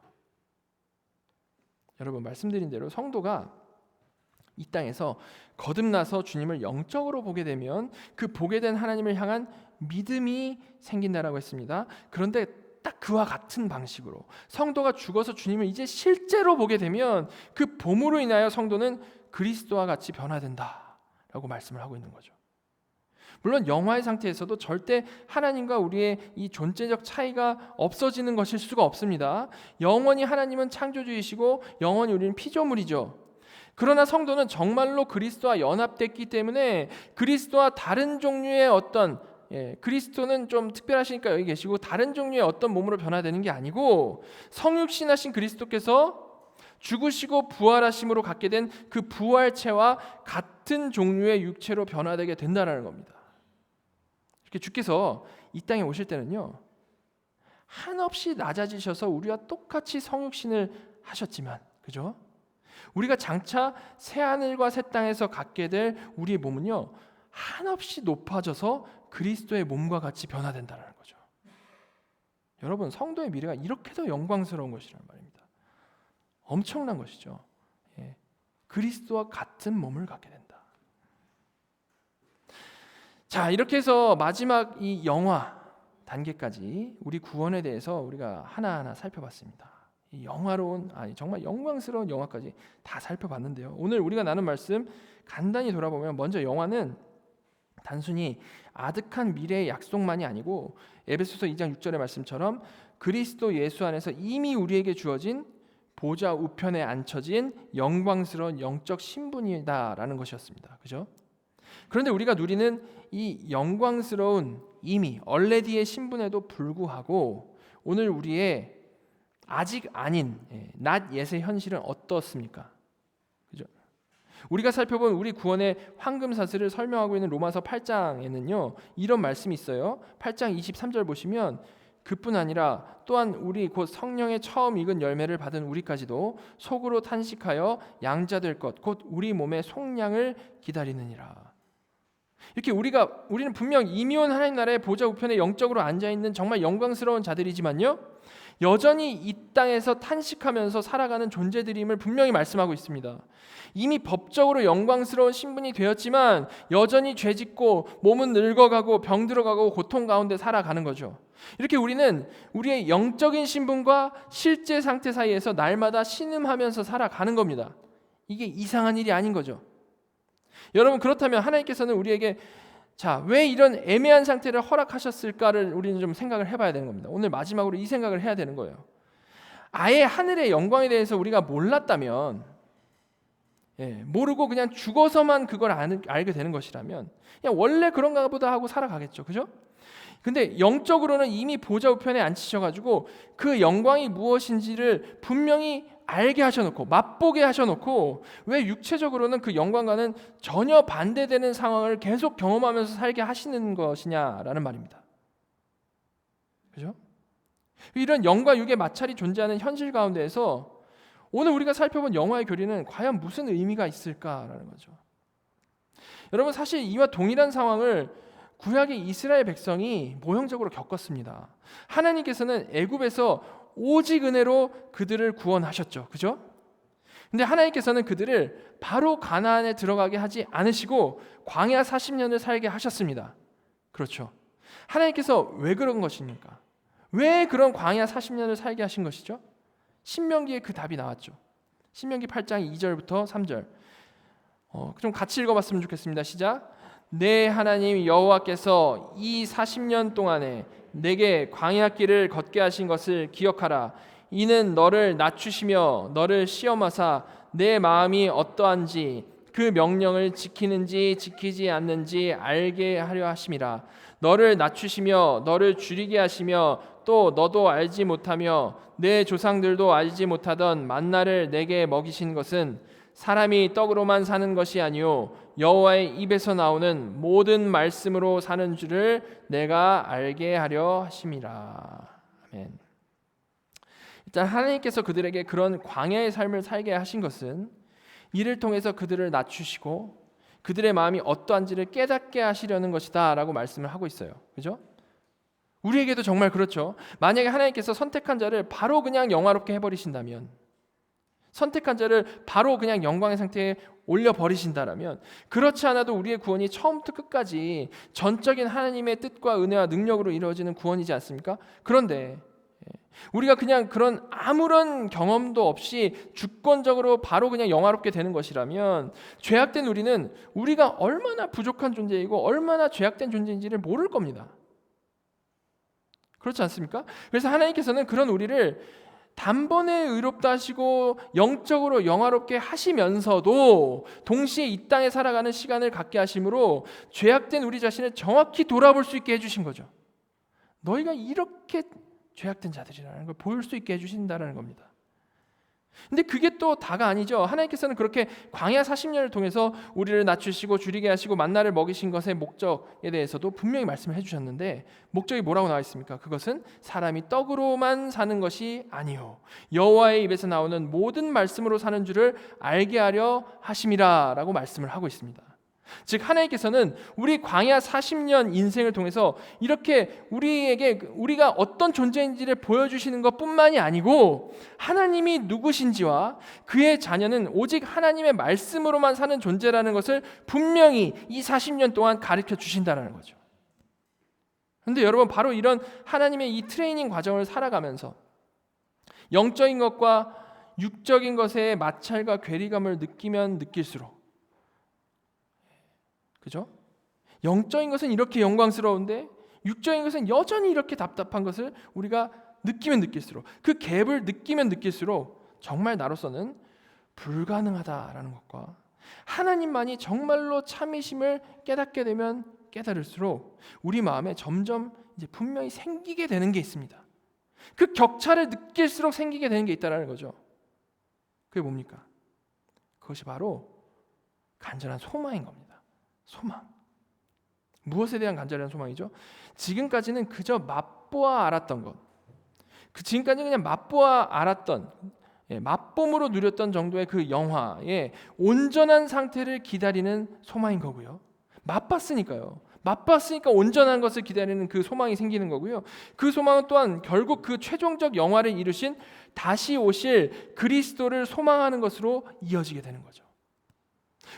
[SPEAKER 1] 여러분, 말씀드린 대로 성도가 이 땅에서 거듭나서 주님을 영적으로 보게 되면 그 보게 된 하나님을 향한 믿음이 생긴다라고 했습니다. 그런데 딱 그와 같은 방식으로 성도가 죽어서 주님을 이제 실제로 보게 되면 그 봄으로 인하여 성도는 그리스도와 같이 변화된다라고 말씀을 하고 있는 거죠. 물론 영화의 상태에서도 절대 하나님과 우리의 이 존재적 차이가 없어지는 것일 수가 없습니다. 영원히 하나님은 창조주이시고 영원히 우리는 피조물이죠. 그러나 성도는 정말로 그리스도와 연합됐기 때문에 그리스도와 다른 종류의 어떤 그리스도는 좀 특별하시니까 여기 계시고 다른 종류의 어떤 몸으로 변화되는 게 아니고 성육신하신 그리스도께서 죽으시고 부활하심으로 갖게 된 그 부활체와 같은 종류의 육체로 변화되게 된다는 겁니다. 이렇게 주께서 이 땅에 오실 때는요, 한없이 낮아지셔서 우리와 똑같이 성육신을 하셨지만, 그죠? 우리가 장차 새하늘과 새 땅에서 갖게 될 우리의 몸은요, 한없이 높아져서 그리스도의 몸과 같이 변화된다는 거죠. 여러분, 성도의 미래가 이렇게도 영광스러운 것이라는 말입니다. 엄청난 것이죠. 그리스도와 같은 몸을 갖게 된다. 자, 이렇게 해서 마지막 이 영화 단계까지 우리 구원에 대해서 우리가 하나하나 살펴봤습니다. 이 영화로운, 정말 영광스러운 영화까지 다 살펴봤는데요. 오늘 우리가 나눈 말씀 간단히 돌아보면, 먼저 영화는 단순히 아득한 미래의 약속만이 아니고 에베소서 2장 6절의 말씀처럼 그리스도 예수 안에서 이미 우리에게 주어진 보좌 우편에 앉혀진 영광스러운 영적 신분이다라는 것이었습니다. 그죠? 그런데 우리가 누리는 이 영광스러운 이미 얼레디의 신분에도 불구하고 오늘 우리의 아직 아닌 not yet의 현실은 어떻습니까? 그죠? 우리가 살펴본 우리 구원의 황금사슬을 설명하고 있는 로마서 8장에는요, 이런 말씀이 있어요. 8장 23절 보시면, 그뿐 아니라 또한 우리 곧 성령의 처음 익은 열매를 받은 우리까지도 속으로 탄식하여 양자될 것 곧 우리 몸의 속량을 기다리느니라. 이렇게 우리는 분명 이미 온 하나님 나라의 보좌 우편에 영적으로 앉아있는 정말 영광스러운 자들이지만요, 여전히 이 땅에서 탄식하면서 살아가는 존재들임을 분명히 말씀하고 있습니다. 이미 법적으로 영광스러운 신분이 되었지만 여전히 죄짓고 몸은 늙어가고 병들어가고 고통 가운데 살아가는 거죠. 이렇게 우리는 우리의 영적인 신분과 실제 상태 사이에서 날마다 신음하면서 살아가는 겁니다. 이게 이상한 일이 아닌 거죠. 여러분, 그렇다면 하나님께서는 우리에게 왜 이런 애매한 상태를 허락하셨을까를 우리는 좀 생각을 해봐야 되는 겁니다. 오늘 마지막으로 이 생각을 해야 되는 거예요. 아예 하늘의 영광에 대해서 우리가 몰랐다면, 모르고 그냥 죽어서만 그걸 알게 되는 것이라면 그냥 원래 그런가 보다 하고 살아가겠죠. 그죠? 근데 영적으로는 이미 보좌 우편에 앉히셔가지고 그 영광이 무엇인지를 분명히 알게 하셔놓고 맛보게 하셔놓고, 왜 육체적으로는 그 영광과는 전혀 반대되는 상황을 계속 경험하면서 살게 하시는 것이냐라는 말입니다. 그죠? 이런 영과 육의 마찰이 존재하는 현실 가운데에서 오늘 우리가 살펴본 영화의 교리는 과연 무슨 의미가 있을까라는 거죠. 여러분, 사실 이와 동일한 상황을 구약의 이스라엘 백성이 모형적으로 겪었습니다. 하나님께서는 애굽에서 오직 은혜로 그들을 구원하셨죠. 그죠? 근데 하나님께서는 그들을 바로 가나안에 들어가게 하지 않으시고 광야 40년을 살게 하셨습니다. 그렇죠? 하나님께서 왜 그런 것입니까? 왜 그런 광야 40년을 살게 하신 것이죠? 신명기에 그 답이 나왔죠. 신명기 8장 2절부터 3절. 좀 같이 읽어봤으면 좋겠습니다. 시작. 내 하나님 여호와께서 이 40년 동안에 내게 광야 길을 걷게 하신 것을 기억하라. 이는 너를 낮추시며 너를 시험하사 내 마음이 어떠한지 그 명령을 지키는지 지키지 않는지 알게 하려 하심이라. 너를 낮추시며 너를 줄이게 하시며 또 너도 알지 못하며 내 조상들도 알지 못하던 만나를 내게 먹이신 것은 사람이 떡으로만 사는 것이 아니요 여호와의 입에서 나오는 모든 말씀으로 사는 줄을 내가 알게 하려 하심이라. 아멘. 일단 하나님께서 그들에게 그런 광야의 삶을 살게 하신 것은 이를 통해서 그들을 낮추시고 그들의 마음이 어떠한지를 깨닫게 하시려는 것이다 라고 말씀을 하고 있어요. 그죠? 우리에게도 정말 그렇죠. 만약에 하나님께서 선택한 자를 바로 그냥 영화롭게 해버리신다면, 선택한 자를 바로 그냥 영광의 상태에 올려버리신다라면, 그렇지 않아도 우리의 구원이 처음부터 끝까지 전적인 하나님의 뜻과 은혜와 능력으로 이루어지는 구원이지 않습니까? 그런데 우리가 그냥 그런 아무런 경험도 없이 주권적으로 바로 그냥 영화롭게 되는 것이라면, 죄악된 우리는 우리가 얼마나 부족한 존재이고 얼마나 죄악된 존재인지를 모를 겁니다. 그렇지 않습니까? 그래서 하나님께서는 그런 우리를 단번에 의롭다 하시고 영적으로 영화롭게 하시면서도 동시에 이 땅에 살아가는 시간을 갖게 하심으로 죄악된 우리 자신을 정확히 돌아볼 수 있게 해주신 거죠. 너희가 이렇게 죄악된 자들이라는 걸 보일 수 있게 해주신다는 겁니다. 근데 그게 또 다가 아니죠. 하나님께서는 그렇게 광야 40년을 통해서 우리를 낮추시고 줄이게 하시고 만나를 먹이신 것의 목적에 대해서도 분명히 말씀을 해주셨는데, 목적이 뭐라고 나와 있습니까? 그것은 사람이 떡으로만 사는 것이 아니요 여호와의 입에서 나오는 모든 말씀으로 사는 줄을 알게 하려 하심이라 라고 말씀을 하고 있습니다. 즉 하나님께서는 우리 광야 40년 인생을 통해서 이렇게 우리에게 우리가 어떤 존재인지를 보여주시는 것뿐만이 아니고, 하나님이 누구신지와 그의 자녀는 오직 하나님의 말씀으로만 사는 존재라는 것을 분명히 이 40년 동안 가르쳐 주신다는 거죠. 그런데 여러분, 바로 이런 하나님의 이 트레이닝 과정을 살아가면서 영적인 것과 육적인 것의 마찰과 괴리감을 느끼면 느낄수록, 그죠? 영적인 것은 이렇게 영광스러운데 육적인 것은 여전히 이렇게 답답한 것을 우리가 느끼면 느낄수록, 그 갭을 느끼면 느낄수록 정말 나로서는 불가능하다라는 것과 하나님만이 정말로 참이심을 깨닫게 되면 깨달을수록 우리 마음에 점점 이제 분명히 생기게 되는 게 있습니다. 그 격차를 느낄수록 생기게 되는 게 있다라는 거죠. 그게 뭡니까? 그것이 바로 간절한 소망인 겁니다. 소망. 무엇에 대한 간절한 소망이죠? 지금까지는 그저 맛보아 알았던 것, 지금까지 그냥 맛보아 알았던, 맛봄으로 누렸던 정도의 그 영화의 온전한 상태를 기다리는 소망인 거고요. 맛봤으니까요. 맛봤으니까 온전한 것을 기다리는 그 소망이 생기는 거고요. 그 소망은 또한 결국 그 최종적 영화를 이루신 다시 오실 그리스도를 소망하는 것으로 이어지게 되는 거죠.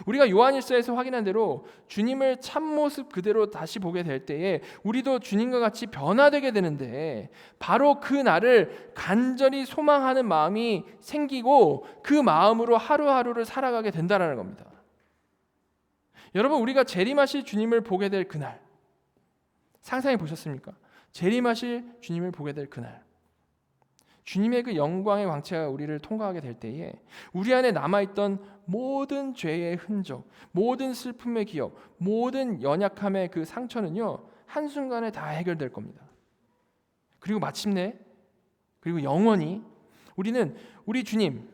[SPEAKER 1] 우리가 요한일서에서 확인한 대로 주님을 참모습 그대로 다시 보게 될 때에 우리도 주님과 같이 변화되게 되는데, 바로 그 날을 간절히 소망하는 마음이 생기고 그 마음으로 하루하루를 살아가게 된다는 겁니다. 여러분, 우리가 재림하실 주님을 보게 될 그날 상상해 보셨습니까? 재림하실 주님을 보게 될 그날, 주님의 그 영광의 광채가 우리를 통과하게 될 때에 우리 안에 남아있던 모든 죄의 흔적, 모든 슬픔의 기억, 모든 연약함의 그 상처는요, 한순간에 다 해결될 겁니다. 그리고 마침내, 그리고 영원히 우리는 우리 주님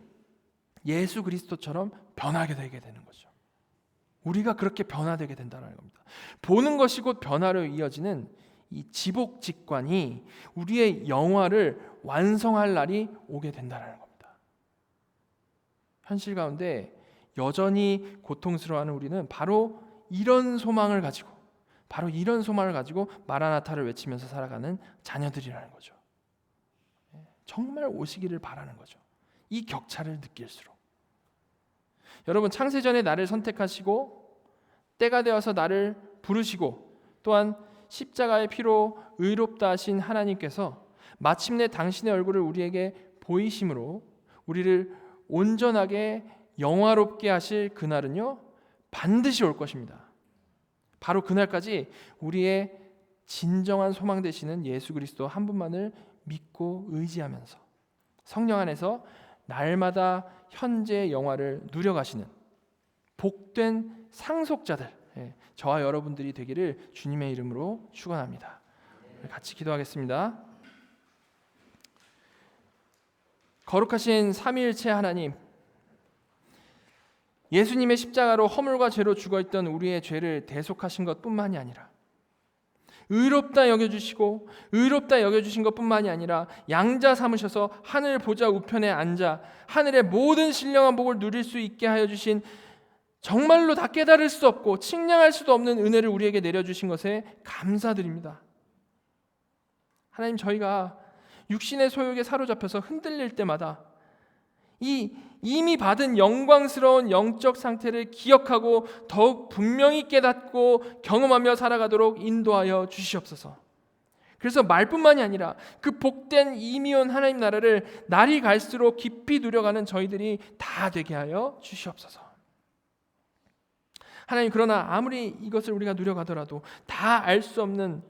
[SPEAKER 1] 예수 그리스도처럼 변하게 되게 되는 거죠. 우리가 그렇게 변화되게 된다는 겁니다. 보는 것이 곧 변화로 이어지는 이 지복직관이 우리의 영화를 완성할 날이 오게 된다는 겁니다. 현실 가운데 여전히 고통스러워하는 우리는 바로 이런 소망을 가지고, 바로 이런 소망을 가지고 마라나타를 외치면서 살아가는 자녀들이라는 거죠. 정말 오시기를 바라는 거죠. 이 격차를 느낄수록. 여러분, 창세전에 나를 선택하시고 때가 되어서 나를 부르시고 또한 십자가의 피로 의롭다 하신 하나님께서 마침내 당신의 얼굴을 우리에게 보이심으로 우리를 온전하게 영화롭게 하실 그날은요, 반드시 올 것입니다. 바로 그날까지 우리의 진정한 소망 되시는 예수 그리스도 한 분만을 믿고 의지하면서 성령 안에서 날마다 현재의 영화를 누려가시는 복된 상속자들, 저와 여러분들이 되기를 주님의 이름으로 축원합니다. 같이 기도하겠습니다. 거룩하신 삼위일체 하나님, 예수님의 십자가로 허물과 죄로 죽어있던 우리의 죄를 대속하신 것뿐만이 아니라 의롭다 여겨주시고 의롭다 여겨주신 것뿐만이 아니라 양자 삼으셔서 하늘 보좌 우편에 앉아 하늘의 모든 신령한 복을 누릴 수 있게 하여 주신 정말로 다 깨달을 수 없고 측량할 수도 없는 은혜를 우리에게 내려주신 것에 감사드립니다. 하나님, 저희가 육신의 소욕에 사로잡혀서 흔들릴 때마다 이 이미 받은 영광스러운 영적 상태를 기억하고 더욱 분명히 깨닫고 경험하며 살아가도록 인도하여 주시옵소서. 그래서 말뿐만이 아니라 그 복된 이미온 하나님 나라를 날이 갈수록 깊이 누려가는 저희들이 다 되게 하여 주시옵소서. 하나님, 그러나 아무리 이것을 우리가 누려가더라도 다 알 수 없는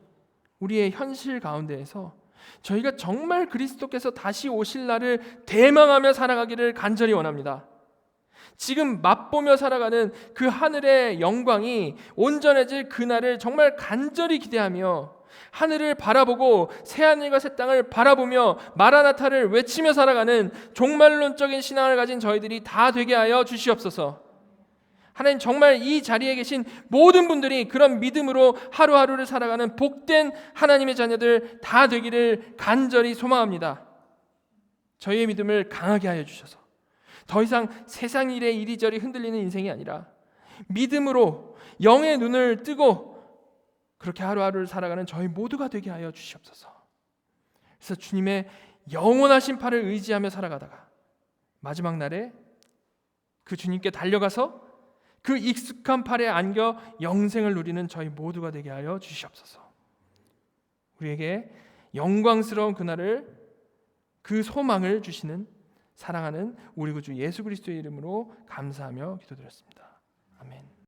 [SPEAKER 1] 우리의 현실 가운데에서 저희가 정말 그리스도께서 다시 오실 날을 대망하며 살아가기를 간절히 원합니다. 지금 맛보며 살아가는 그 하늘의 영광이 온전해질 그날을 정말 간절히 기대하며 하늘을 바라보고 새하늘과 새 땅을 바라보며 마라나타를 외치며 살아가는 종말론적인 신앙을 가진 저희들이 다 되게 하여 주시옵소서. 하나님, 정말 이 자리에 계신 모든 분들이 그런 믿음으로 하루하루를 살아가는 복된 하나님의 자녀들 다 되기를 간절히 소망합니다. 저희의 믿음을 강하게 하여 주셔서 더 이상 세상 일에 이리저리 흔들리는 인생이 아니라 믿음으로 영의 눈을 뜨고 그렇게 하루하루를 살아가는 저희 모두가 되게 하여 주시옵소서. 그래서 주님의 영원하신 팔을 의지하며 살아가다가 마지막 날에 그 주님께 달려가서 그 익숙한 팔에 안겨 영생을 누리는 저희 모두가 되게 하여 주시옵소서. 우리에게 영광스러운 그날을, 그 소망을 주시는 사랑하는 우리 구주 예수 그리스도의 이름으로 감사하며 기도드렸습니다. 아멘.